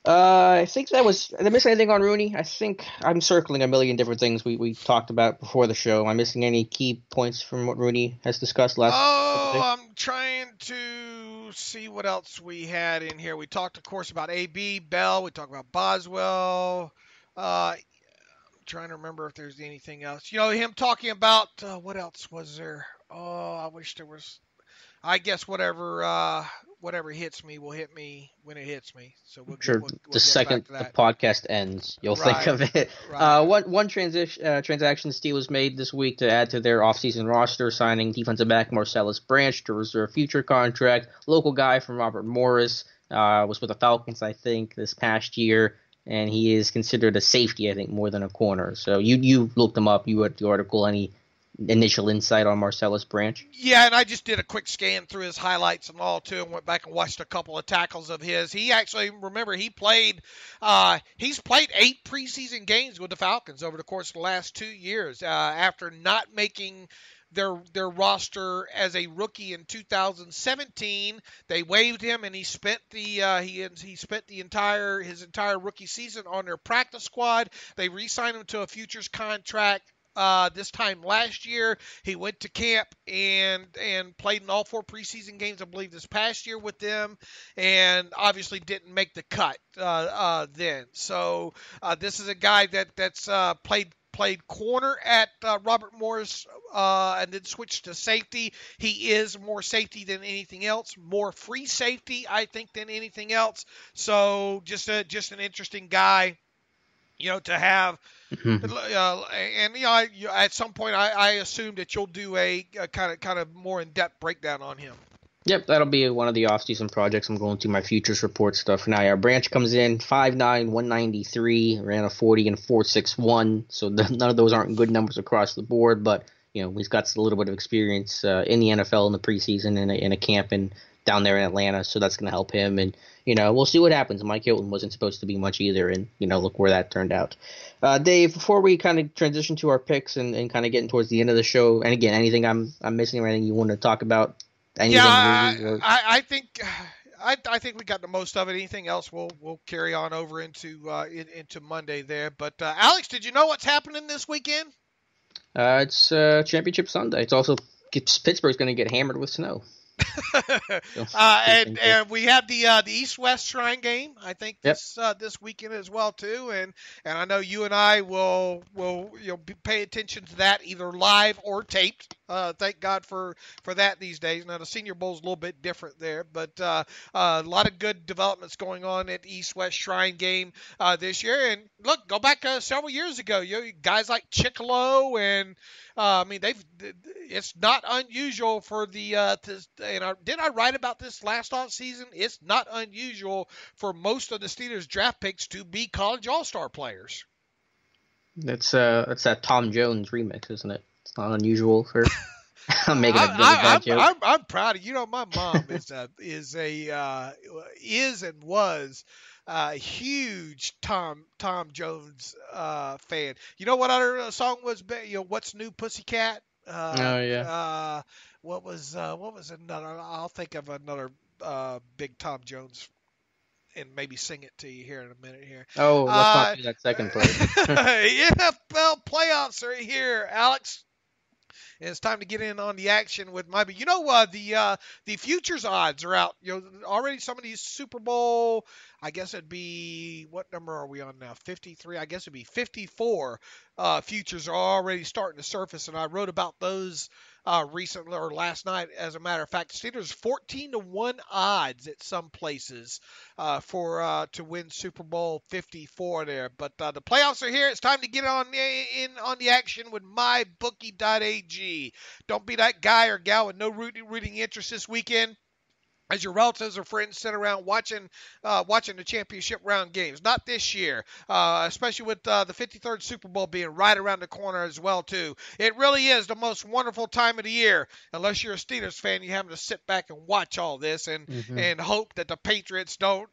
I think did I miss anything on Rooney? I think I'm circling a million different things we talked about before the show. Am I missing any key points from what Rooney has discussed last? I'm trying to see what else we had in here. We talked, of course, about AB, Bell. We talked about Boswell. I'm trying to remember if there's anything else. Him talking about, what else was there? Oh, I wish there was. I guess whatever whatever hits me will hit me when it hits me. So we'll Sure. we'll The get second back to the that. podcast ends, you'll think of it. Right. One transaction Steelers made this week to add to their offseason roster, signing defensive back Marcellus Branch to reserve future contract. Local guy from Robert Morris, was with the Falcons, I think, this past year, and he is considered a safety, I think, more than a corner. So you looked him up. You read the article. Any initial insight on Marcellus Branch? Yeah, and I just did a quick scan through his highlights and all too, and went back and watched a couple of tackles of his. He actually, remember, he's played 8 preseason games with the Falcons over the course of the last 2 years. After not making their roster as a rookie in 2017, they waived him, and he spent his entire rookie season on their practice squad. They re-signed him to a futures contract. This time last year, he went to camp and played in all 4 preseason games, I believe, this past year with them, and obviously didn't make the cut then. So this is a guy that's played corner at Robert Morris and then switched to safety. He is more safety than anything else, more free safety, I think, than anything else. So just an interesting guy, to have. At some point, I assume that you'll do a kind of more in-depth breakdown on him. Yep, that'll be one of the off-season projects. I'm going through my futures report stuff now. Yeah, Branch comes in 5'9", 193, ran a 40 and 4.61. So none of those aren't good numbers across the board, but he's got a little bit of experience in the NFL in the preseason in a camp and down there in Atlanta, so that's going to help him. And we'll see what happens. Mike Hilton wasn't supposed to be much either, and look where that turned out. Dave, before we kind of transition to our picks and kind of getting towards the end of the show, and again, anything I'm missing or anything you want to talk about? I think we got the most of it. Anything else, we'll carry on over into Monday there. But Alex, did you know what's happening this weekend? It's Championship Sunday. It's also Pittsburgh's going to get hammered with snow. And we have the East-West Shrine game, I think, this weekend as well too, and I know you and I will pay attention to that either live or taped. Thank God for that these days. Now the Senior Bowl is a little bit different there, but a lot of good developments going on at East-West Shrine game this year. And look, go back several years ago, guys like Chickalo and it's not unusual for the did I write about this last off season? It's not unusual for most of the Steelers draft picks to be college all-star players. That's that Tom Jones remix, isn't it? It's not unusual for. I'm making a bad joke. I'm proud of my mom is and was a huge Tom Jones fan. You know what other song was? What's New Pussycat? What was another? I'll think of another big Tom Jones and maybe sing it to you here in a minute here. Oh, let's not do that second part. NFL playoffs are here, Alex. And it's time to get in on the action with the futures odds are out. Already some of these Super Bowl, I guess it'd be, what number are we on now? 53. I guess it'd be 54. Futures are already starting to surface, and I wrote about those recently or last night. As a matter of fact, Steelers 14-1 odds at some places to win Super Bowl 54 there. But the playoffs are here. It's time to get on the action with mybookie.ag. Don't be that guy or gal with no rooting interest this weekend as your relatives or friends sit around watching the championship round games. Not this year, especially with the 53rd Super Bowl being right around the corner as well, too. It really is the most wonderful time of the year. Unless you're a Steelers fan, you're having to sit back and watch all this and hope that the Patriots don't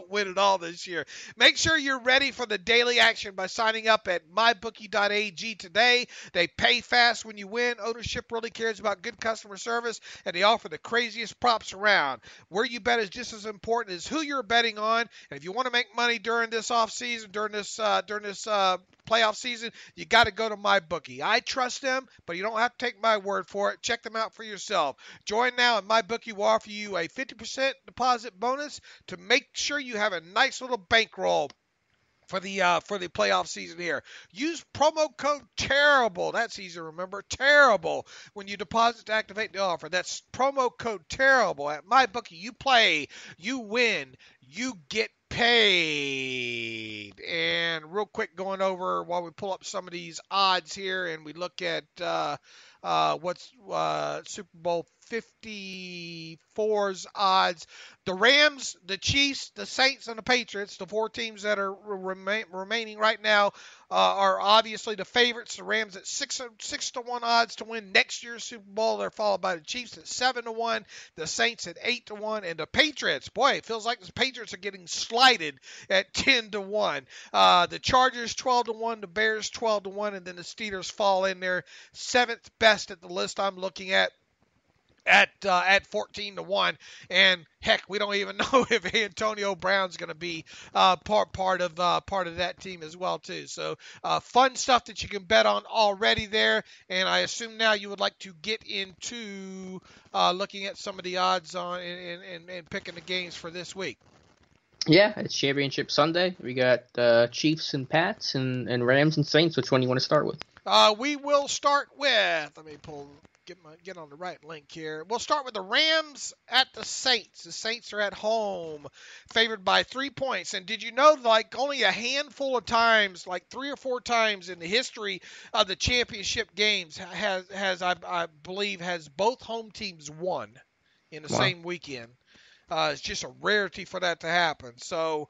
win it all this year. Make sure you're ready for the daily action by signing up at mybookie.ag today. They pay fast when you win. Ownership really cares about good customer service, and they offer the craziest props around. Where you bet is just as important as who you're betting on. And if you want to make money during this off season, during this playoff season, you got to go to MyBookie. I trust them, but you don't have to take my word for it. Check them out for yourself. Join now, and MyBookie will offer you a 50% deposit bonus to make sure you have a nice little bankroll for the playoff season here. Use promo code TERRIBLE. That's easy to remember. TERRIBLE when you deposit to activate the offer. That's promo code TERRIBLE at MyBookie. You play, you win, you get paid. And real quick, going over while we pull up some of these odds here, and we look at what's Super Bowl 54's odds. The Rams, the Chiefs, the Saints, and the Patriots, the four teams that are remaining right now, are obviously the favorites. The Rams at 6-1 odds to win next year's Super Bowl. They're followed by the Chiefs at 7-1, the Saints at 8-1, and the Patriots. Boy, it feels like the Patriots are getting slighted at 10-1. The Chargers 12-1, the Bears 12-1, and then the Steelers fall in there seventh best at the list I'm looking at 14-1, and heck, we don't even know if Antonio Brown's going to be part of that team as well too. So fun stuff that you can bet on already there, and I assume now you would like to get into looking at some of the odds on and picking the games for this week. Yeah, it's Championship Sunday. We got Chiefs and Pats and Rams and Saints. Which one do you want to start with? We will start with, let me get on the right link here. We'll start with the Rams at the Saints. The Saints are at home, favored by 3 points. And did you know, like, only a handful of times, like 3 or 4 times in the history of the championship games I believe has both home teams won in the same weekend. It's just a rarity for that to happen. So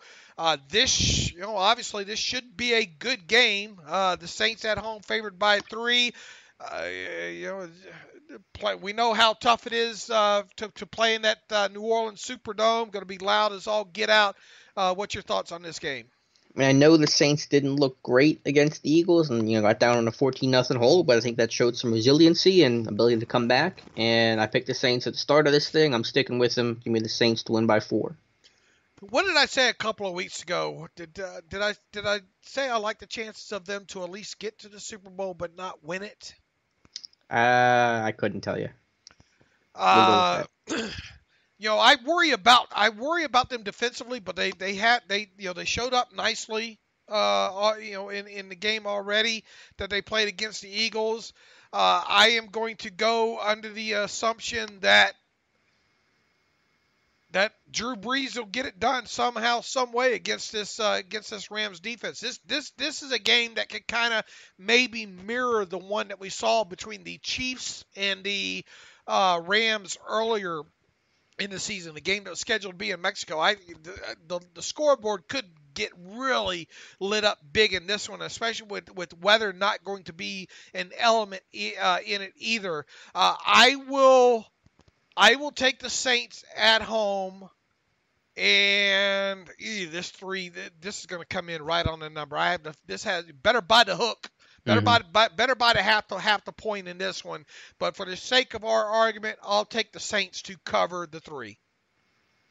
this, obviously this should be a good game. The Saints at home, favored by 3. We know how tough it is to play in that New Orleans Superdome. Going to be loud as all get out. What's your thoughts on this game? I know the Saints didn't look great against the Eagles and got down on a 14-0 hole, but I think that showed some resiliency and ability to come back. And I picked the Saints at the start of this thing. I'm sticking with them. Give me the Saints to win by 4. What did I say a couple of weeks ago? Did I say I like the chances of them to at least get to the Super Bowl but not win it? I couldn't tell you. I worry about them defensively, but they showed up nicely in the game already that they played against the Eagles. I am going to go under the assumption that Drew Brees will get it done somehow, some way against this Rams defense. This is a game that could kind of maybe mirror the one that we saw between the Chiefs and the Rams earlier in the season. The game that was scheduled to be in Mexico. The scoreboard could get really lit up big in this one, especially with weather not going to be an element in it either. I will take the Saints at home, and this is going to come in right on the number. Better buy the hook. Better buy the half the point in this one. But for the sake of our argument, I'll take the Saints to cover the 3.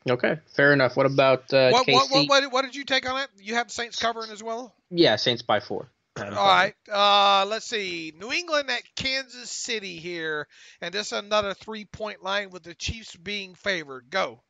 Okay, fair enough. What about KC? What did you take on it? You have the Saints covering as well? Yeah, Saints by 4. All right. Let's see. New England at Kansas City here, and this is another 3-point line with the Chiefs being favored. Go.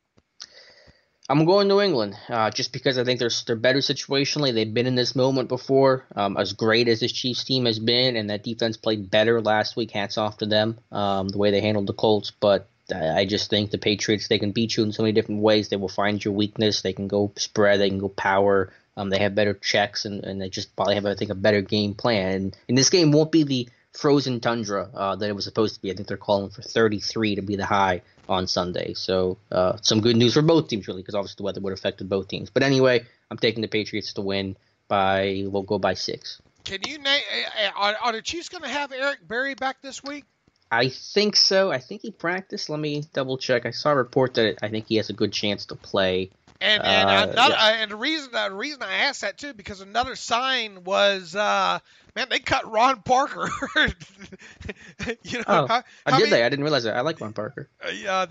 I'm going New England, just because I think they're better situationally. They've been in this moment before, as great as this Chiefs team has been, and that defense played better last week. Hats off to them, the way they handled the Colts. But I just think the Patriots, they can beat you in so many different ways. They will find your weakness. They can go spread. They can go power. They have better checks, and they just probably have, I think, a better game plan. And this game won't be the frozen tundra that it was supposed to be. I think they're calling for 33 to be the high on Sunday. So some good news for both teams, really, because obviously the weather would have affected both teams. But anyway, I'm taking the Patriots to win we'll go by 6. Can you name, are the Chiefs going to have Eric Berry back this week? I think so. I think he practiced. Let me double check. I saw a report that I think he has a good chance to play. And the reason I asked that too, because another sign was, they cut Ron Parker. I didn't realize that. I like Ron Parker.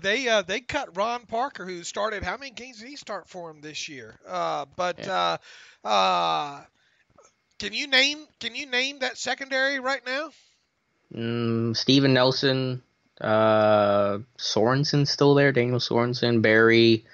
They cut Ron Parker, who started. How many games did he start for him this year? Can you name that secondary right now? Steven Nelson, Sorensen's still there. Daniel Sorensen, Barry.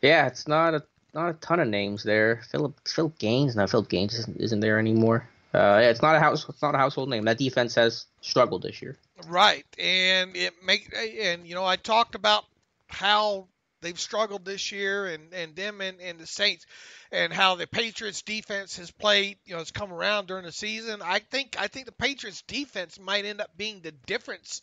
Yeah, it's not not a ton of names there. Philip Gaines. No, Philip Gaines isn't there anymore. Yeah, it's not a household name. That defense has struggled this year. Right, and I talked about how they've struggled this year, and them and the Saints, and how the Patriots defense has played, has come around during the season. I think the Patriots defense might end up being the difference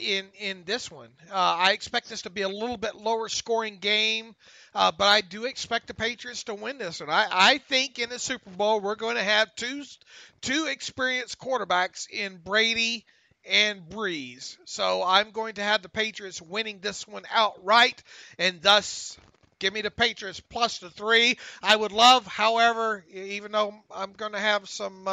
in this one. I expect this to be a little bit lower scoring game, but I do expect the Patriots to win this one. I think in the Super Bowl we're going to have two experienced quarterbacks in Brady and Breeze. So I'm going to have the Patriots winning this one outright, and thus give me the Patriots plus the 3. I would love, however, even though I'm going to have some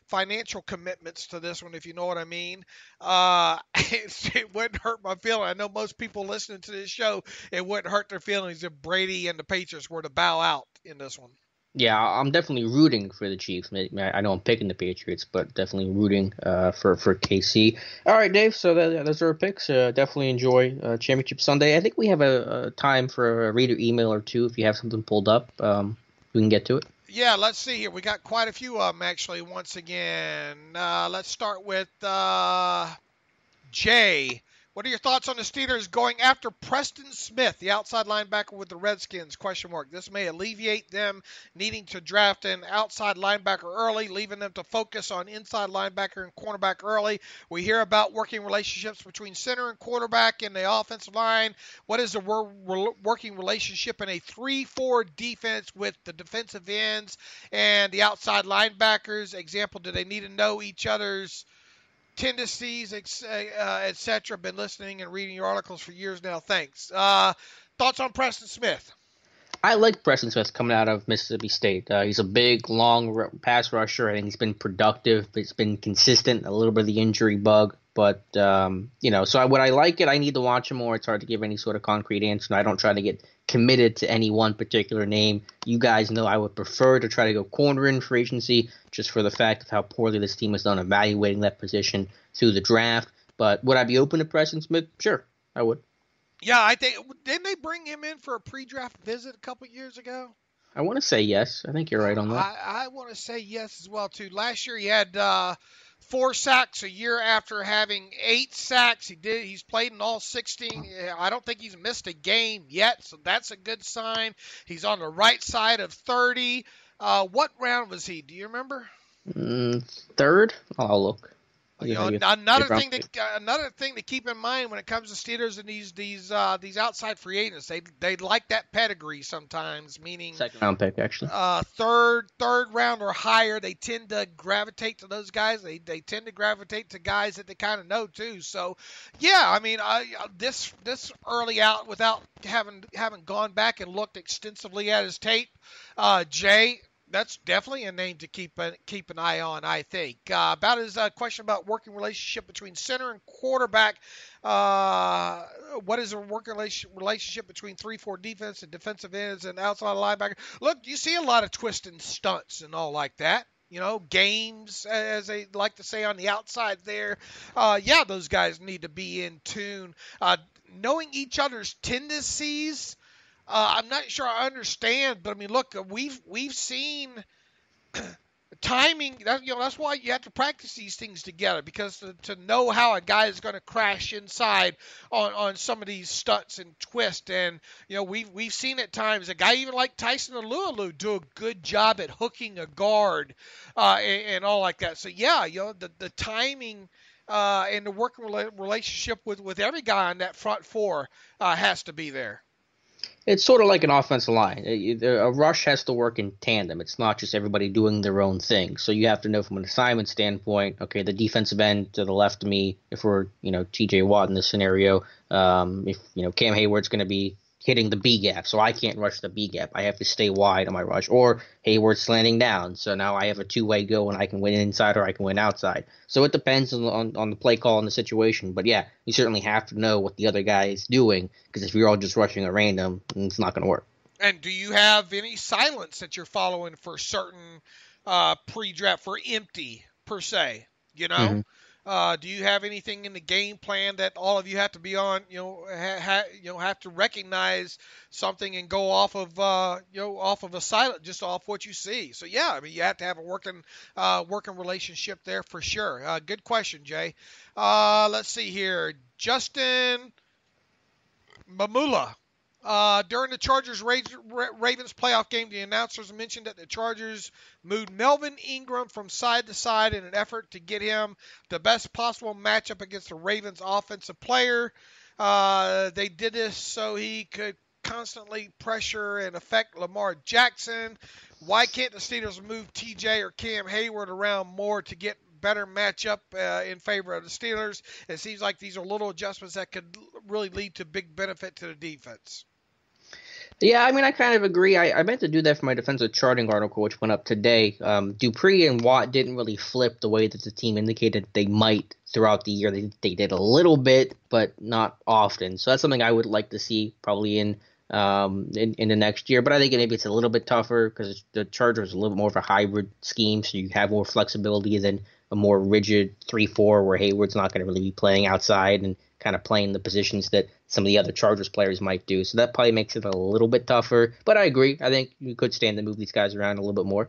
financial commitments to this one, if you know what I mean, it wouldn't hurt my feeling. I know most people listening to this show, it wouldn't hurt their feelings if Brady and the Patriots were to bow out in this one. Yeah, I'm definitely rooting for the Chiefs. I know I'm picking the Patriots, but definitely rooting for KC. All right, Dave, so those are our picks. Definitely enjoy Championship Sunday. I think we have a time for a reader email or two if you have something pulled up. We can get to it. Yeah, let's see here. We got quite a few of them, actually, once again. Let's start with Jay. What are your thoughts on the Steelers going after Preston Smith, the outside linebacker with the Redskins? ? This may alleviate them needing to draft an outside linebacker early, leaving them to focus on inside linebacker and cornerback early. We hear about working relationships between center and quarterback in the offensive line. What is the working relationship in a 3-4 defense with the defensive ends and the outside linebackers? Example, do they need to know each other's tendencies, etc. Been listening and reading your articles for years now. Thanks. Thoughts on Preston Smith? I like Preston Smith coming out of Mississippi State. He's a big, long pass rusher. I think he's been productive. It's been consistent, a little bit of the injury bug. But, so would I like it? I need to watch him more. It's hard to give any sort of concrete answer. And I don't try to get committed to any one particular name. You guys know I would prefer to try to go corner in free agency just for the fact of how poorly this team has done evaluating that position through the draft. But would I be open to Preston Smith? Sure, I would. Yeah, I think – didn't they bring him in for a pre-draft visit a couple years ago? I want to say yes. I think you're right on that. I want to say yes as well, too. Last year he had 4 sacks a year after having 8 sacks. He's played in all 16. I don't think he's missed a game yet, so that's a good sign. He's on the right side of 30. What round was he? Do you remember? Third? I'll look. Another thing to keep in mind when it comes to Steelers and these outside free agents, they like that pedigree sometimes, meaning second round pick actually. Third round or higher, they tend to gravitate to those guys. They tend to gravitate to guys that they kind of know too. So, yeah, I mean, this early out without having gone back and looked extensively at his tape, Jay. That's definitely a name to keep an eye on, I think. About his question about working relationship between center and quarterback, what is a working relationship between 3-4 defense and defensive ends and outside linebacker? Look, you see a lot of twists and stunts and all like that. Games, as they like to say on the outside there. Those guys need to be in tune. Knowing each other's tendencies, I'm not sure I understand, but I mean, look, we've seen timing. That's why you have to practice these things together, because to know how a guy is going to crash inside on some of these stunts and twists, and we've seen at times a guy even like Tyson Alualu do a good job at hooking a guard and all like that. So the timing. And the working relationship with every guy on that front four has to be there. It's sort of like an offensive line. A rush has to work in tandem. It's not just everybody doing their own thing. So you have to know from an assignment standpoint, okay, the defensive end to the left of me, if we're, T.J. Watt in this scenario, if, Cam Hayward's going to be hitting the B gap, so I can't rush the B gap. I have to stay wide on my rush. Or Hayward's slanting down, so now I have a two-way go and I can win inside or I can win outside. So it depends on the play call and the situation. But yeah, you certainly have to know what the other guy is doing, because if you're all just rushing at random, it's not going to work. And do you have any silence that you're following for certain pre-draft, for empty, per se? Mm-hmm. Do you have anything in the game plan that all of you have to be on? Have to recognize something and go off of off of a silent, just off what you see. So yeah, I mean you have to have a working relationship there for sure. Good question, Jay. Let's see here, Justin Mamula. During the Ravens playoff game, the announcers mentioned that the Chargers moved Melvin Ingram from side to side in an effort to get him the best possible matchup against the Ravens offensive player. They did this so he could constantly pressure and affect Lamar Jackson. Why can't the Steelers move TJ or Cam Hayward around more to get better matchup in favor of the Steelers? It seems like these are little adjustments that could really lead to big benefit to the defense. Yeah, I mean, I kind of agree. I meant to do that for my defensive charting article, which went up today. Dupree and Watt didn't really flip the way that the team indicated they might throughout the year. They did a little bit, but not often. So that's something I would like to see probably in the next year. But I think maybe it's a little bit tougher because the Chargers are a little more of a hybrid scheme, so you have more flexibility than a more rigid 3-4 where Hayward's not going to really be playing outside and kind of playing the positions that some of the other Chargers players might do. So that probably makes it a little bit tougher. But I agree. I think you could stand to move these guys around a little bit more.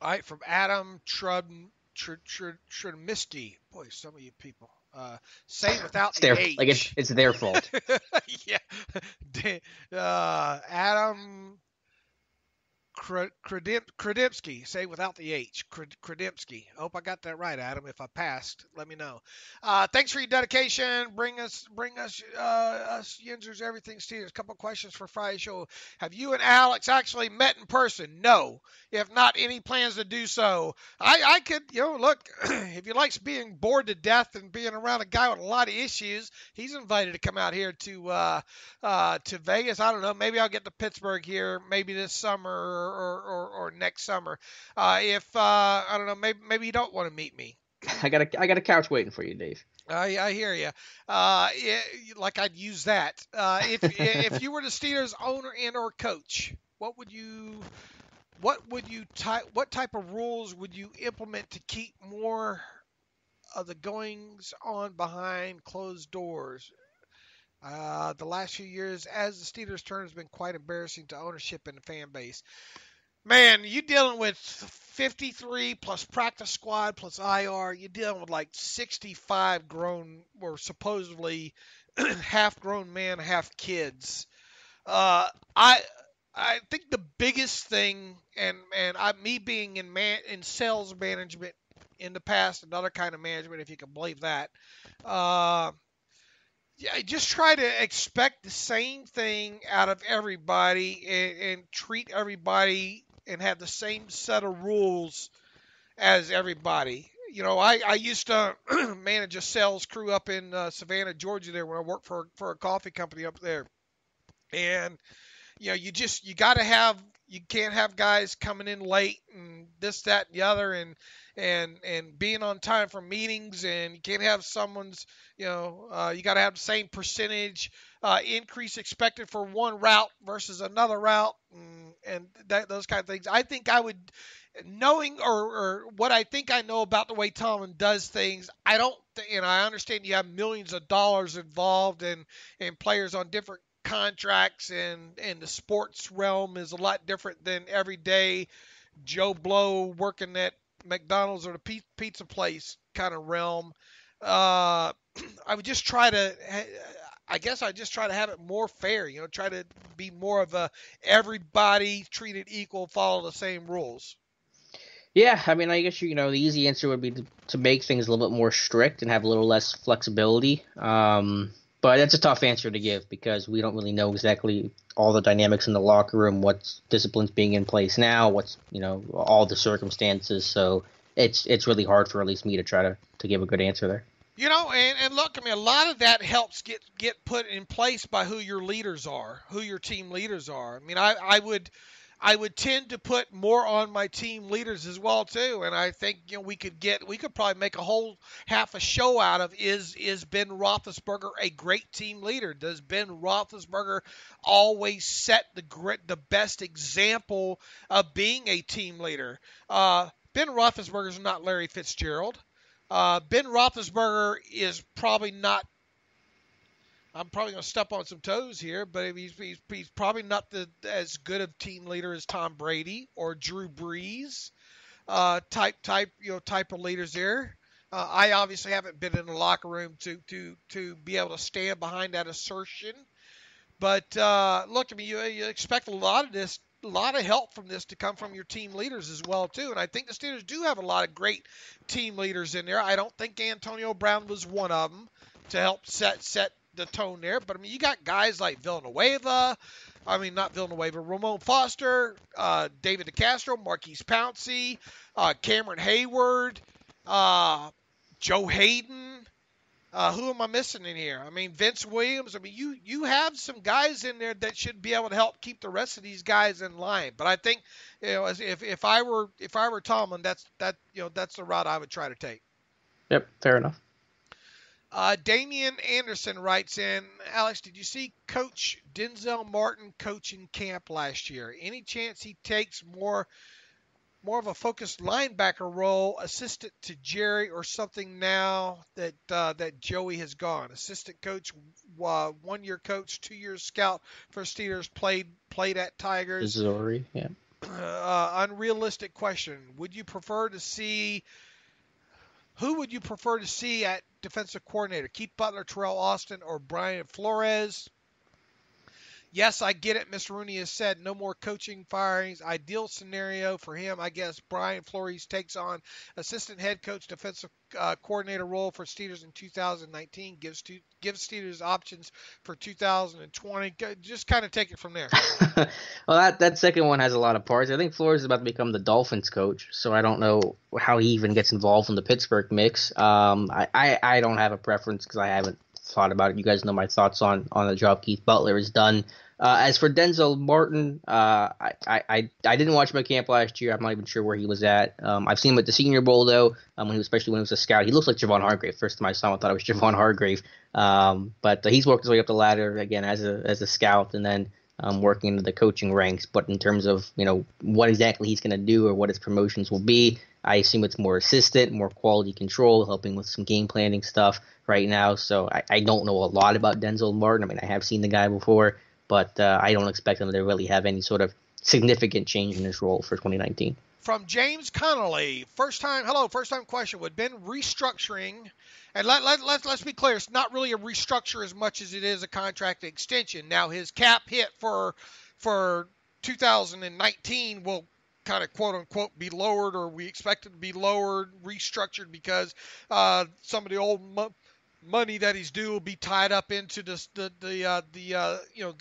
All right, from Adam Trudmisty. Boy, some of you people. Say without the H. Like it's their fault. Yeah. Adam Kredimski, say without the H. Kredimski. I hope I got that right, Adam. If I passed, let me know. Thanks for your dedication. Bring us Yinzers, everything Steelers. Couple questions for Friday's show. Have you and Alex actually met in person? No. If not, any plans to do so? I could, look, if you likes being bored to death and being around a guy with a lot of issues, he's invited to come out here to Vegas. I don't know. Maybe I'll get to Pittsburgh here, maybe this summer or next summer. If I don't know, maybe you don't want to meet me. I got a couch waiting for you, Dave. I hear you. Like I'd use that. If you were the Steelers owner and or coach, what type of rules would you implement to keep more of the goings on behind closed doors? The last few years, as the Steelers' turn has been quite embarrassing to ownership and the fan base. Man, you're dealing with 53 plus practice squad plus IR. You're dealing with like 65 grown or supposedly half grown men, half kids. I think the biggest thing, and me being in sales management in the past, another kind of management, if you can believe that. Yeah, just try to expect the same thing out of everybody and treat everybody and have the same set of rules as everybody. I used to manage a sales crew up in Savannah, Georgia there when I worked for a coffee company up there. And, you can't have guys coming in late and this, that, and the other and being on time for meetings, and you can't have someone's, you got to have the same percentage increase expected for one route versus another route, and those kind of things. I think I would, knowing or what I think I know about the way Tomlin does things, I understand you have millions of dollars involved and players on different contracts, and the sports realm is a lot different than everyday Joe Blow working at McDonald's or the pizza place kind of realm. I would just try to, have it more fair, try to be more of a everybody treated equal, follow the same rules. Yeah, I mean, I guess the easy answer would be to make things a little bit more strict and have a little less flexibility. But that's a tough answer to give because we don't really know exactly all the dynamics in the locker room, what's disciplines being in place now, what's, all the circumstances. So it's really hard for at least me to try to give a good answer there. And look, I mean, a lot of that helps get put in place by who your leaders are, who your team leaders are. I mean, I would tend to put more on my team leaders as well too, and I think we could probably make a whole half a show out of is Ben Roethlisberger a great team leader? Does Ben Roethlisberger always set the best example of being a team leader? Ben Roethlisberger is not Larry Fitzgerald. Ben Roethlisberger is probably not. I'm probably going to step on some toes here, but he's probably not as good of team leader as Tom Brady or Drew Brees, type of leaders there. I obviously haven't been in the locker room to be able to stand behind that assertion. But look, I mean, you expect a lot of help from this to come from your team leaders as well too. And I think the Steelers do have a lot of great team leaders in there. I don't think Antonio Brown was one of them to help set the tone there. But I mean, you got guys like Ramon Foster, David DeCastro, Marquise Pouncey, Cameron Hayward, Joe Hayden. Who am I missing in here? I mean, Vince Williams. I mean, you have some guys in there that should be able to help keep the rest of these guys in line. But I think, if I were Tomlin, that's the route I would try to take. Yep, fair enough. Damian Anderson writes in, Alex, did you see Coach Denzel Martin coaching camp last year? Any chance he takes more of a focused linebacker role, assistant to Jerry or something now that Joey has gone? Assistant coach, 1 year coach, 2 year scout for Steelers, played at Tigers. Missouri, yeah. Unrealistic question. Who would you prefer to see at defensive coordinator? Keith Butler, Terrell Austin, or Brian Flores? Yes, I get it. Mr. Rooney has said no more coaching firings. Ideal scenario for him, I guess, Brian Flores takes on assistant head coach, defensive coordinator role for Steelers in 2019. Gives Steelers options for 2020. Just kind of take it from there. Well, that second one has a lot of parts. I think Flores is about to become the Dolphins coach, so I don't know how he even gets involved in the Pittsburgh mix. I don't have a preference because I haven't thought about it. You guys know my thoughts on the job Keith Butler has done. As for Denzel Martin, I didn't watch him at camp last year. I'm not even sure where he was at. I've seen him at the Senior Bowl though. Especially when he was a scout, he looks like Javon Hargrave. First time I saw him, I thought it was Javon Hargrave. But he's worked his way up the ladder again as a scout, and then working into the coaching ranks. But in terms of what exactly he's going to do or what his promotions will be, I assume it's more assistant, more quality control, helping with some game planning stuff right now. So I don't know a lot about Denzel Martin. I mean, I have seen the guy before, but I don't expect him to really have any sort of significant change in his role for 2019. From James Connolly, first time question. Would Ben restructuring, and let's be clear, it's not really a restructure as much as it is a contract extension. Now his cap hit for 2019 will kind of quote unquote be lowered, or we expect it to be lowered, restructured, because some of the old money that he's due will be tied up into the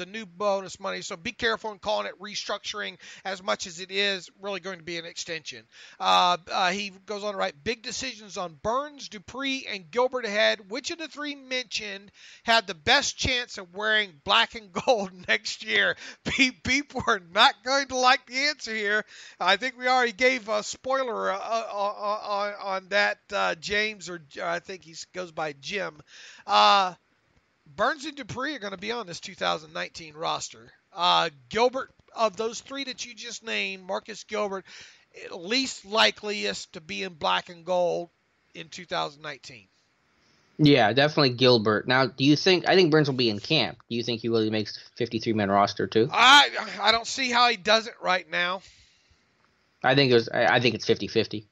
new bonus money. So be careful in calling it restructuring as much as it is really going to be an extension. He goes on to write, big decisions on Burns, Dupree, and Gilbert ahead. Which of the three mentioned had the best chance of wearing black and gold next year? People are not going to like the answer here. I think we already gave a spoiler on that, James, or I think he goes by Jim. Burns and Dupree are going to be on this 2019 roster. Gilbert, of those three that you just named, Marcus Gilbert, least likeliest to be in black and gold in 2019. Yeah, definitely Gilbert. Now, I think Burns will be in camp. Do you think he really makes the 53-man roster too? I don't see how he does it right now. I think it's 50-50.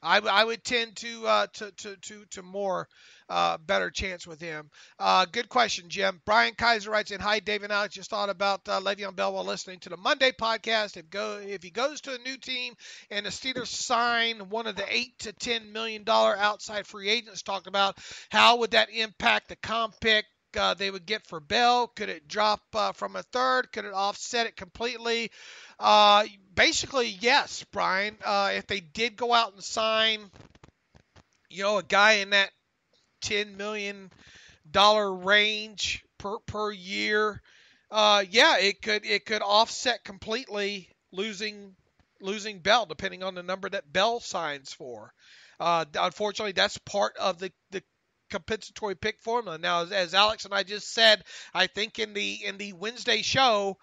I would tend to more better chance with him. Good question, Jim. Brian Kaiser writes in, hi, Dave and Alex. Just thought about Le'Veon Bell while listening to the Monday podcast. If he goes to a new team and the Steelers sign one of the $8 to $10 million outside free agents talked about, how would that impact the comp pick they would get for Bell? Could it drop from a third? Could it offset it completely? Basically, yes, Brian. If they did go out and sign, a guy in that $10 million range per year, it could offset completely losing Bell, depending on the number that Bell signs for. Unfortunately, that's part of the compensatory pick formula. Now, as Alex and I just said, I think in the Wednesday show,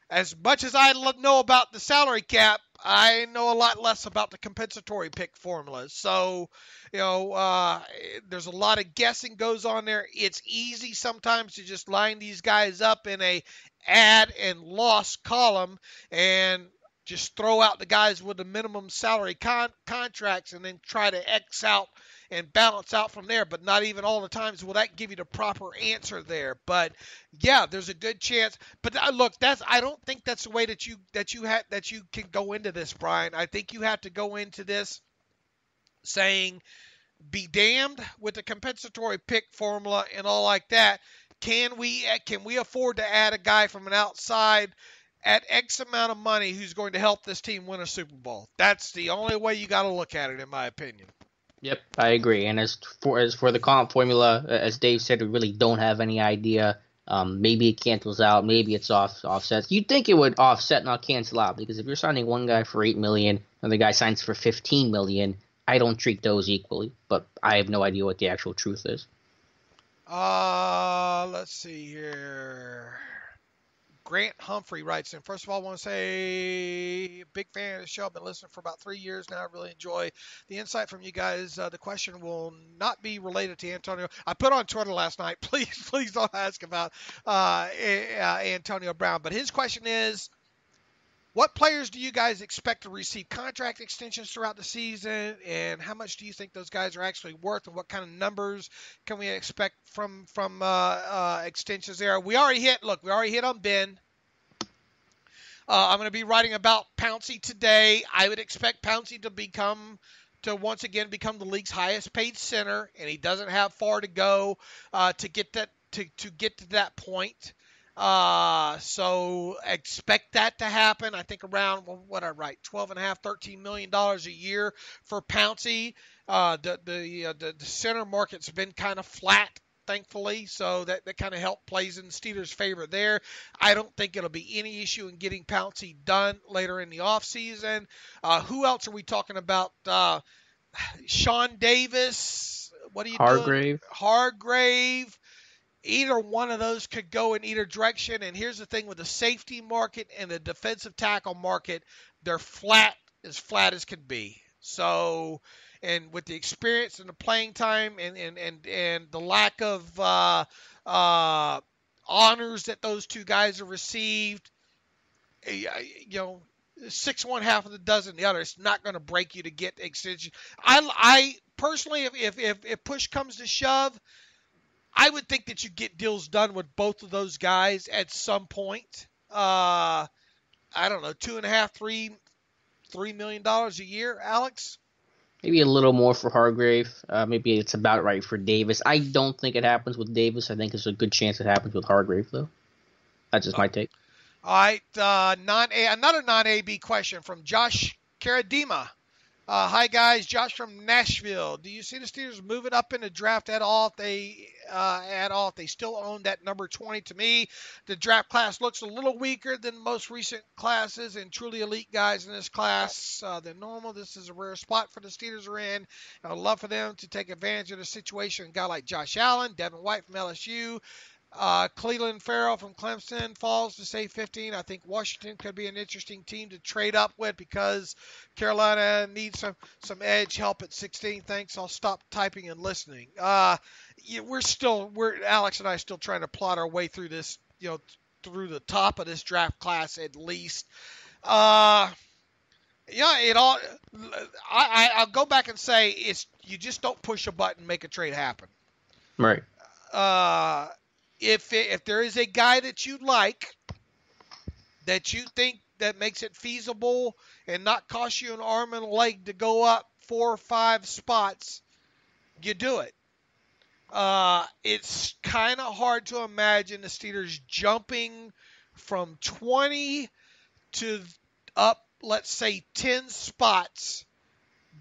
as much as I know about the salary cap, I know a lot less about the compensatory pick formulas. So, there's a lot of guessing goes on there. It's easy sometimes to just line these guys up in a add and loss column and just throw out the guys with the minimum salary contracts and then try to X out and balance out from there. But not even all the times will that give you the proper answer there. But yeah, there's a good chance. But look, I don't think that's the way that you can go into this, Brian. I think you have to go into this saying, be damned with the compensatory pick formula and all like that. Can we afford to add a guy from an outside at X amount of money who's going to help this team win a Super Bowl? That's the only way you got to look at it, in my opinion. Yep, I agree. And as for the comp formula, as Dave said, we really don't have any idea. Maybe it cancels out, maybe it's offsets. You'd think it would offset, not cancel out, because if you're signing one guy for $8 million and the guy signs for $15 million, I don't treat those equally. But I have no idea what the actual truth is. Let's see here. Grant Humphrey writes in, first of all, I want to say big fan of the show. I've been listening for about 3 years now. I really enjoy the insight from you guys. The question will not be related to Antonio. I put on Twitter last night. Please don't ask about Antonio Brown. But his question is, what players do you guys expect to receive contract extensions throughout the season, and how much do you think those guys are actually worth, and what kind of numbers can we expect from extensions there? We already hit on Ben. I'm going to be writing about Pouncey today. I would expect Pouncey to once again become the league's highest paid center, and he doesn't have far to go to get to that point. So expect that to happen. I think around what I write, $12.5, $13 million a year for Pouncey. The center market's been kind of flat, thankfully, so that kind of plays in the Steelers' favor there. I don't think it'll be any issue in getting Pouncey done later in the offseason. Who else are we talking about? Sean Davis. What are you doing? Hargrave. Either one of those could go in either direction. And here's the thing with the safety market and the defensive tackle market, they're flat as can be. So, and with the experience and the playing time and the lack of honors that those two guys have received, 6 one, half of the dozen the other. It's not going to break you to get extension. I personally, if push comes to shove, I would think that you get deals done with both of those guys at some point. I don't know, $2.5, $3 million a year, Alex? Maybe a little more for Hargrave. Maybe it's about right for Davis. I don't think it happens with Davis. I think there's a good chance it happens with Hargrave, though. That's just my take. All right, another non-AB question from Josh Karadima. Hi, guys. Josh from Nashville. Do you see the Steelers moving up in the draft at all if they still own that number 20? To me, the draft class looks a little weaker than most recent classes, and truly elite guys in this class than normal. This is a rare spot for the Steelers are in. I would love for them to take advantage of the situation. A guy like Josh Allen, Devin White from LSU, Cleveland Farrell from Clemson falls to say 15. I think Washington could be an interesting team to trade up with because Carolina needs some edge help at 16. Thanks. I'll stop typing and listening. We're Alex and I still trying to plot our way through this, through the top of this draft class at least. I'll go back and say you just don't push a button, make a trade happen. Right. If there is a guy that you like, that you think that makes it feasible and not cost you an arm and a leg to go up 4 or 5 spots, you do it. It's kind of hard to imagine the Steelers jumping from 20 to up, let's say, 10 spots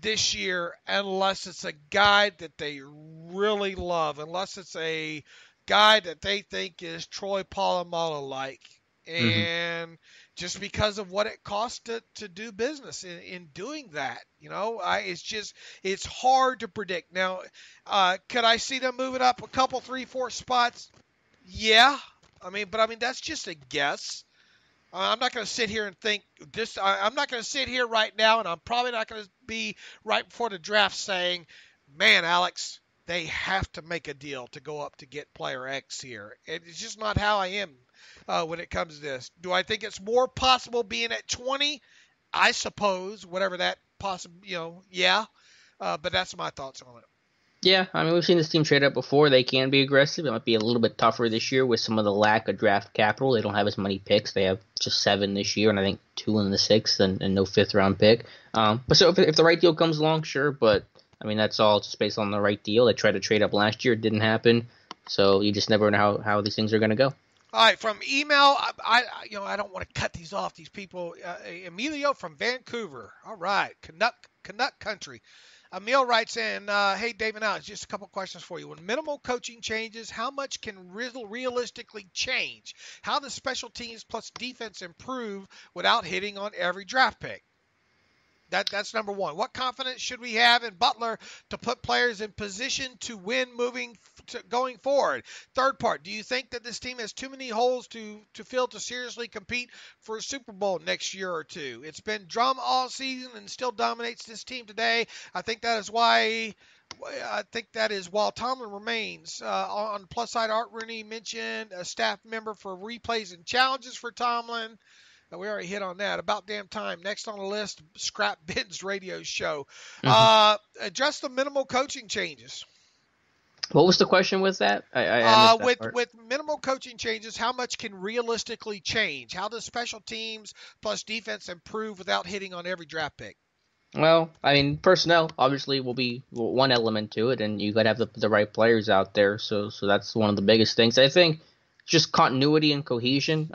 this year unless it's a guy that they really love, unless it's a guy that they think is Troy Polamalu-like. And just because of what it costs to do business in doing that, it's hard to predict. Now, could I see them moving up a couple, 3, 4 spots? Yeah. But that's just a guess. I'm not going to sit here and think this. I'm not going to sit here right now, and I'm probably not going to be right before the draft saying, man, Alex, they have to make a deal to go up to get player X here. It's just not how I am when it comes to this. Do I think it's more possible being at 20? I suppose, whatever that possible, yeah. But that's my thoughts on it. Yeah, I mean, we've seen this team trade up before. They can be aggressive. It might be a little bit tougher this year with some of the lack of draft capital. They don't have as many picks. They have just 7 this year, and I think 2 in the 6th and no 5th-round pick. But so if the right deal comes along, sure. But, I mean, that's all just based on the right deal. They tried to trade up last year. It didn't happen. So you just never know how these things are going to go. All right, from email, I don't want to cut these off. These people, Emilio from Vancouver. All right, Canuck country. Emil writes in, hey, Dave and Alex, just a couple questions for you. When minimal coaching changes, how much can realistically change? How does special teams plus defense improve without hitting on every draft pick? That's number one. What confidence should we have in Butler to put players in position to win going forward? Third part, do you think that this team has too many holes to fill to seriously compete for a Super Bowl next year or two? It's been drama all season and still dominates this team today. I think that is while Tomlin remains. On the plus side, Art Rooney mentioned a staff member for replays and challenges for Tomlin. We already hit on that. About damn time. Next on the list, Scrap Ben's radio show. Address the minimal coaching changes. What was the question with that? I missed that part. With minimal coaching changes, how much can realistically change? How does special teams plus defense improve without hitting on every draft pick? Well, I mean, personnel obviously will be one element to it, and you got to have the right players out there. So that's one of the biggest things. I think just continuity and cohesion.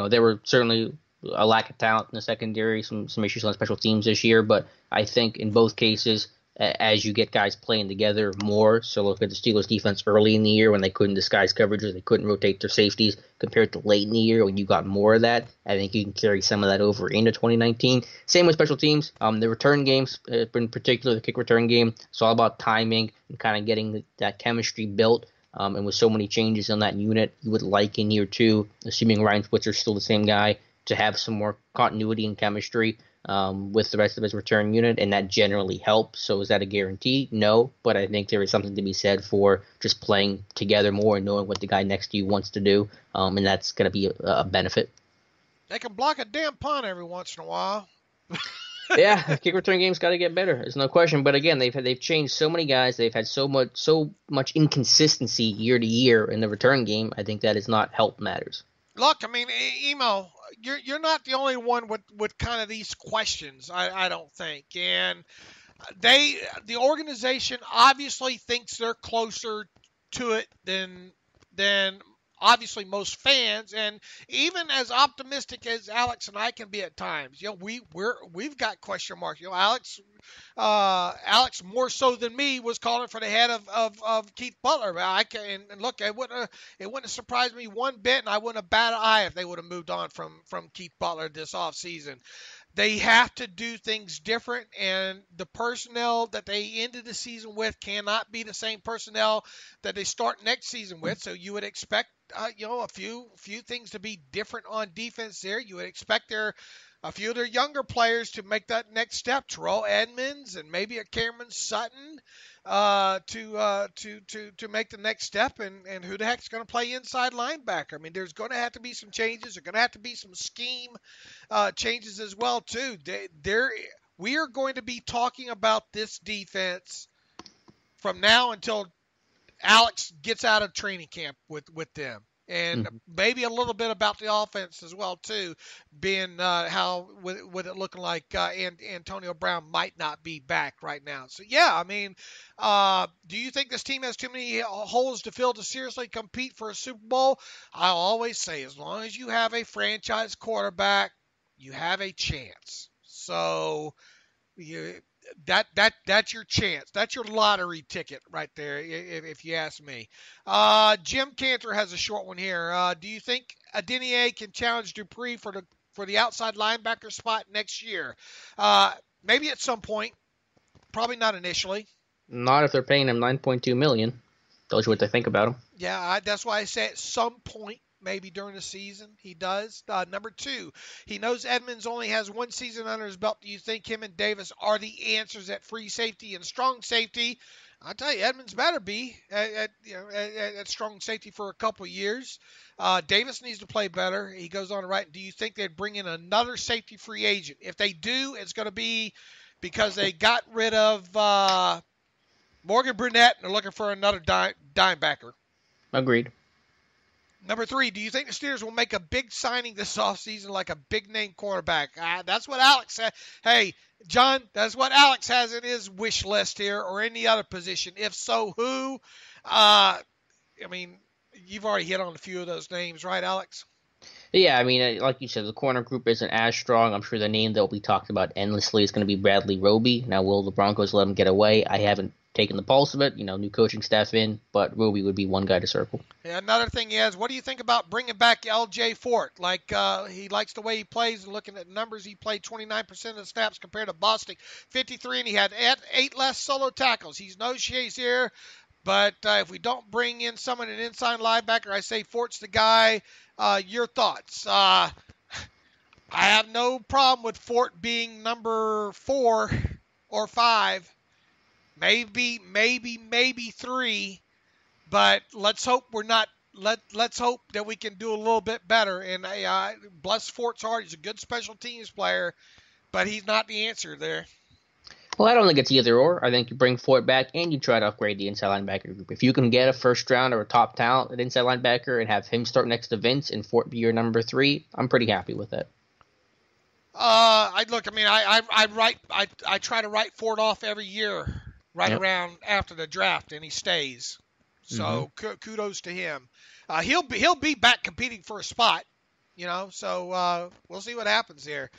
There were certainly a lack of talent in the secondary, some issues on special teams this year, but I think in both cases, as you get guys playing together more, so look at the Steelers defense early in the year when they couldn't disguise coverages, they couldn't rotate their safeties, compared to late in the year when you got more of that. I think you can carry some of that over into 2019. Same with special teams. The return games, in particular the kick return game, it's all about timing and kind of getting that chemistry built. And with so many changes on that unit, you would like in year 2, assuming Ryan Switzer's still the same guy, to have some more continuity and chemistry with the rest of his return unit, and that generally helps. So is that a guarantee? No, but I think there is something to be said for just playing together more and knowing what the guy next to you wants to do, and that's going to be a benefit. They can block a damn punt every once in a while. Yeah, the kick return game's got to get better. There's no question. But again, they've changed so many guys. They've had so much inconsistency year to year in the return game. I think that has not helped matters. Look, I mean, Emo, you're not the only one with kind of these questions, I don't think. And the organization obviously thinks they're closer to it than obviously most fans, and even as optimistic as Alex and I can be at times, we've got question marks. Alex more so than me was calling for the head of Keith Butler. And look, it wouldn't have surprised me one bit, and I wouldn't have batted an eye if they would have moved on from Keith Butler this offseason. They have to do things different, and the personnel that they ended the season with cannot be the same personnel that they start next season with. So you would expect, a few things to be different on defense there. You would expect a few of their younger players to make that next step. Terrell Edmonds and maybe a Cameron Sutton to make the next step. And who the heck's going to play inside linebacker? I mean, there's going to have to be some changes. There's going to have to be some scheme changes as well, too. We are going to be talking about this defense from now until Alex gets out of training camp with them. And maybe a little bit about the offense as well, too, being how with it looking like Antonio Brown might not be back right now. So, yeah, I mean, do you think this team has too many holes to fill to seriously compete for a Super Bowl? I always say as long as you have a franchise quarterback, you have a chance. So, that's your chance. That's your lottery ticket right there, if you ask me. Jim Cantor has a short one here. Do you think Adeniyi can challenge Dupree for the outside linebacker spot next year? Maybe at some point. Probably not initially. Not if they're paying him $9.2 million. Tells you what they think about him. Yeah, that's why I say at some point. maybe during the season. He does. Number 2, he knows Edmonds only has one season under his belt. Do you think him and Davis are the answers at free safety and strong safety? I'll tell you, Edmonds better be at strong safety for a couple years. Davis needs to play better. He goes on to write, do you think they'd bring in another safety free agent? If they do, it's going to be because they got rid of Morgan Burnett and they're looking for another dime backer. Agreed. Number 3, do you think the Steelers will make a big signing this offseason like a big-name cornerback? That's what Alex said. Hey, John, that's what Alex has in his wish list here, or any other position. If so, who? I mean, you've already hit on a few of those names, right, Alex? Yeah, I mean, like you said, the corner group isn't as strong. I'm sure the name that will be talked about endlessly is going to be Bradley Roby. Now, will the Broncos let him get away? I haven't taken the pulse of it. New coaching staff in, but Roby would be one guy to circle. Yeah, another thing is, what do you think about bringing back L.J. Fort? He likes the way he plays, and looking at numbers, he played 29% of the snaps compared to Bostic, 53, and he had 8 less solo tackles. He's no Shazier, but if we don't bring in someone, an inside linebacker, I say Fort's the guy. Your thoughts? I have no problem with Fort being number 4 or 5. Maybe 3, but let's hope we're not. Let's hope that we can do a little bit better. And bless Fort's heart, he's a good special teams player, but he's not the answer there. Well, I don't think it's either or. I think you bring Fort back and you try to upgrade the inside linebacker group. If you can get a first round or a top talent at inside linebacker and have him start next to Vince and Fort be your number 3, I'm pretty happy with it. I try to write Fort off every year. Around after the draft, and he stays. So kudos to him. He'll be back competing for a spot, So we'll see what happens here.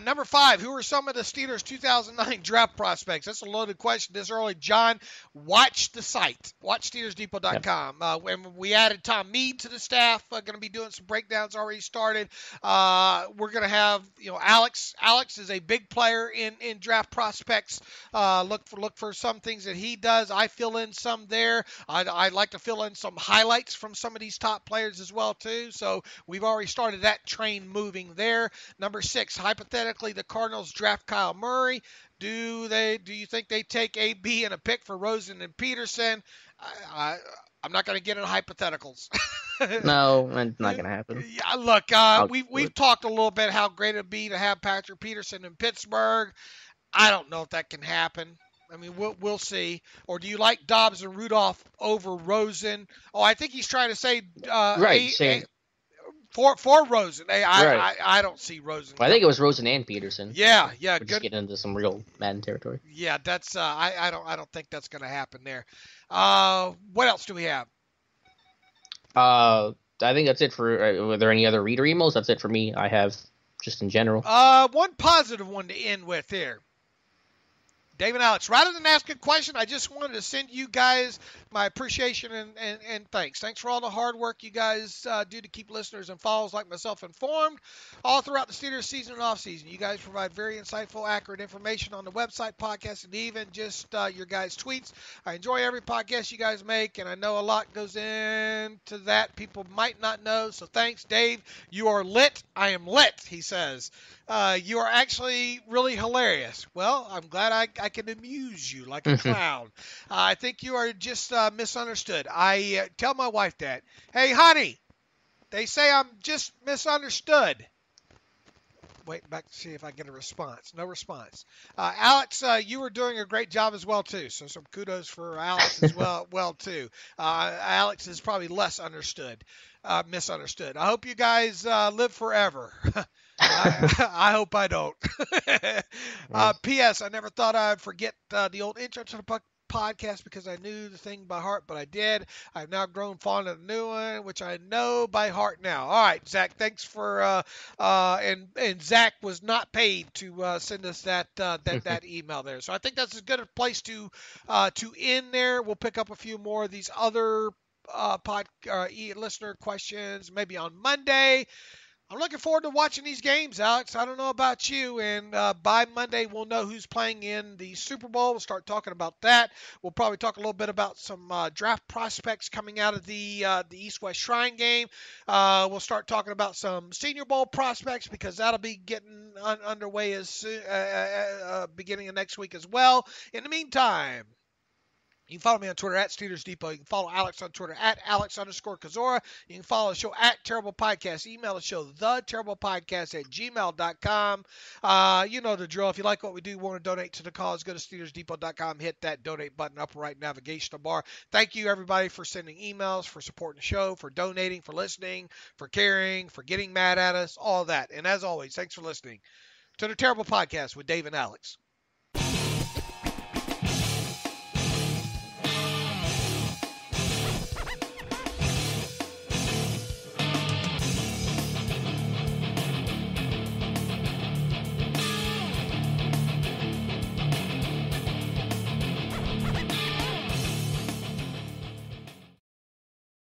Number 5, who are some of the Steelers' 2009 draft prospects? That's a loaded question this early. John, watch the site. Watch SteelersDepot.com. When we added Tom Mead to the staff, going to be doing some breakdowns already started. We're going to have, Alex. Alex is a big player in draft prospects. Look for some things that he does. I fill in some there. I'd like to fill in some highlights from some of these top players as well, too. So we've already started that train moving there. Number 6, hypothetically, the Cardinals draft Kyle Murray. Do you think they take AB and a pick for Rosen and Peterson? I'm not going to get into hypotheticals. No, it's not going to happen. Yeah, look, we've talked a little bit how great it'd be to have Patrick Peterson in Pittsburgh. I don't know if that can happen. I mean, we'll see. Or do you like Dobbs and Rudolph over Rosen? Oh, I think he's trying to say for Rosen. I don't see Rosen. Well, I think it was Rosen and Peterson. Yeah. We're just getting into some real Madden territory. Yeah, that's I don't think that's going to happen there. What else do we have? I think that's it for. Were there any other reader emails? That's it for me. I have just in general. One positive one to end with here. Dave and Alex, rather than ask a question, I just wanted to send you guys my appreciation and thanks. Thanks for all the hard work you guys do to keep listeners and followers like myself informed all throughout the Steelers season and offseason. You guys provide very insightful, accurate information on the website, podcast, and even just your guys' tweets. I enjoy every podcast you guys make, and I know a lot goes into that people might not know, so thanks, Dave. You are lit. I am lit, he says. You are actually really hilarious. Well, I'm glad I can amuse you like a clown. I think you are just misunderstood. I tell my wife that. Hey, honey, they say I'm just misunderstood. Wait back to see if I get a response. No response. Alex, you were doing a great job as well, too. So some kudos for Alex as well too. Alex is probably less misunderstood. I hope you guys live forever. I hope I don't. P.S. I never thought I'd forget the old intro to the podcast because I knew the thing by heart, but I did. I've now grown fond of the new one, which I know by heart now. All right, Zach, thanks for and Zach was not paid to send us that email there. So I think that's as good a place to end there. We'll pick up a few more of these other listener questions maybe on Monday. I'm looking forward to watching these games, Alex. I don't know about you, and by Monday we'll know who's playing in the Super Bowl. We'll start talking about that. We'll probably talk a little bit about some draft prospects coming out of the East-West Shrine game. We'll start talking about some Senior Bowl prospects because that'll be getting underway as soon, beginning of next week as well. In the meantime, you can follow me on Twitter at Steelers Depot. You can follow Alex on Twitter at Alex_Kozora. You can follow the show at Terrible Podcast. Email the show, theterriblepodcast@gmail.com. You know the drill. If you like what we do, want to donate to the cause, go to SteelersDepot.com, hit that donate button, upper right navigational bar. Thank you, everybody, for sending emails, for supporting the show, for donating, for listening, for caring, for getting mad at us, all that. And as always, thanks for listening to the Terrible Podcast with Dave and Alex.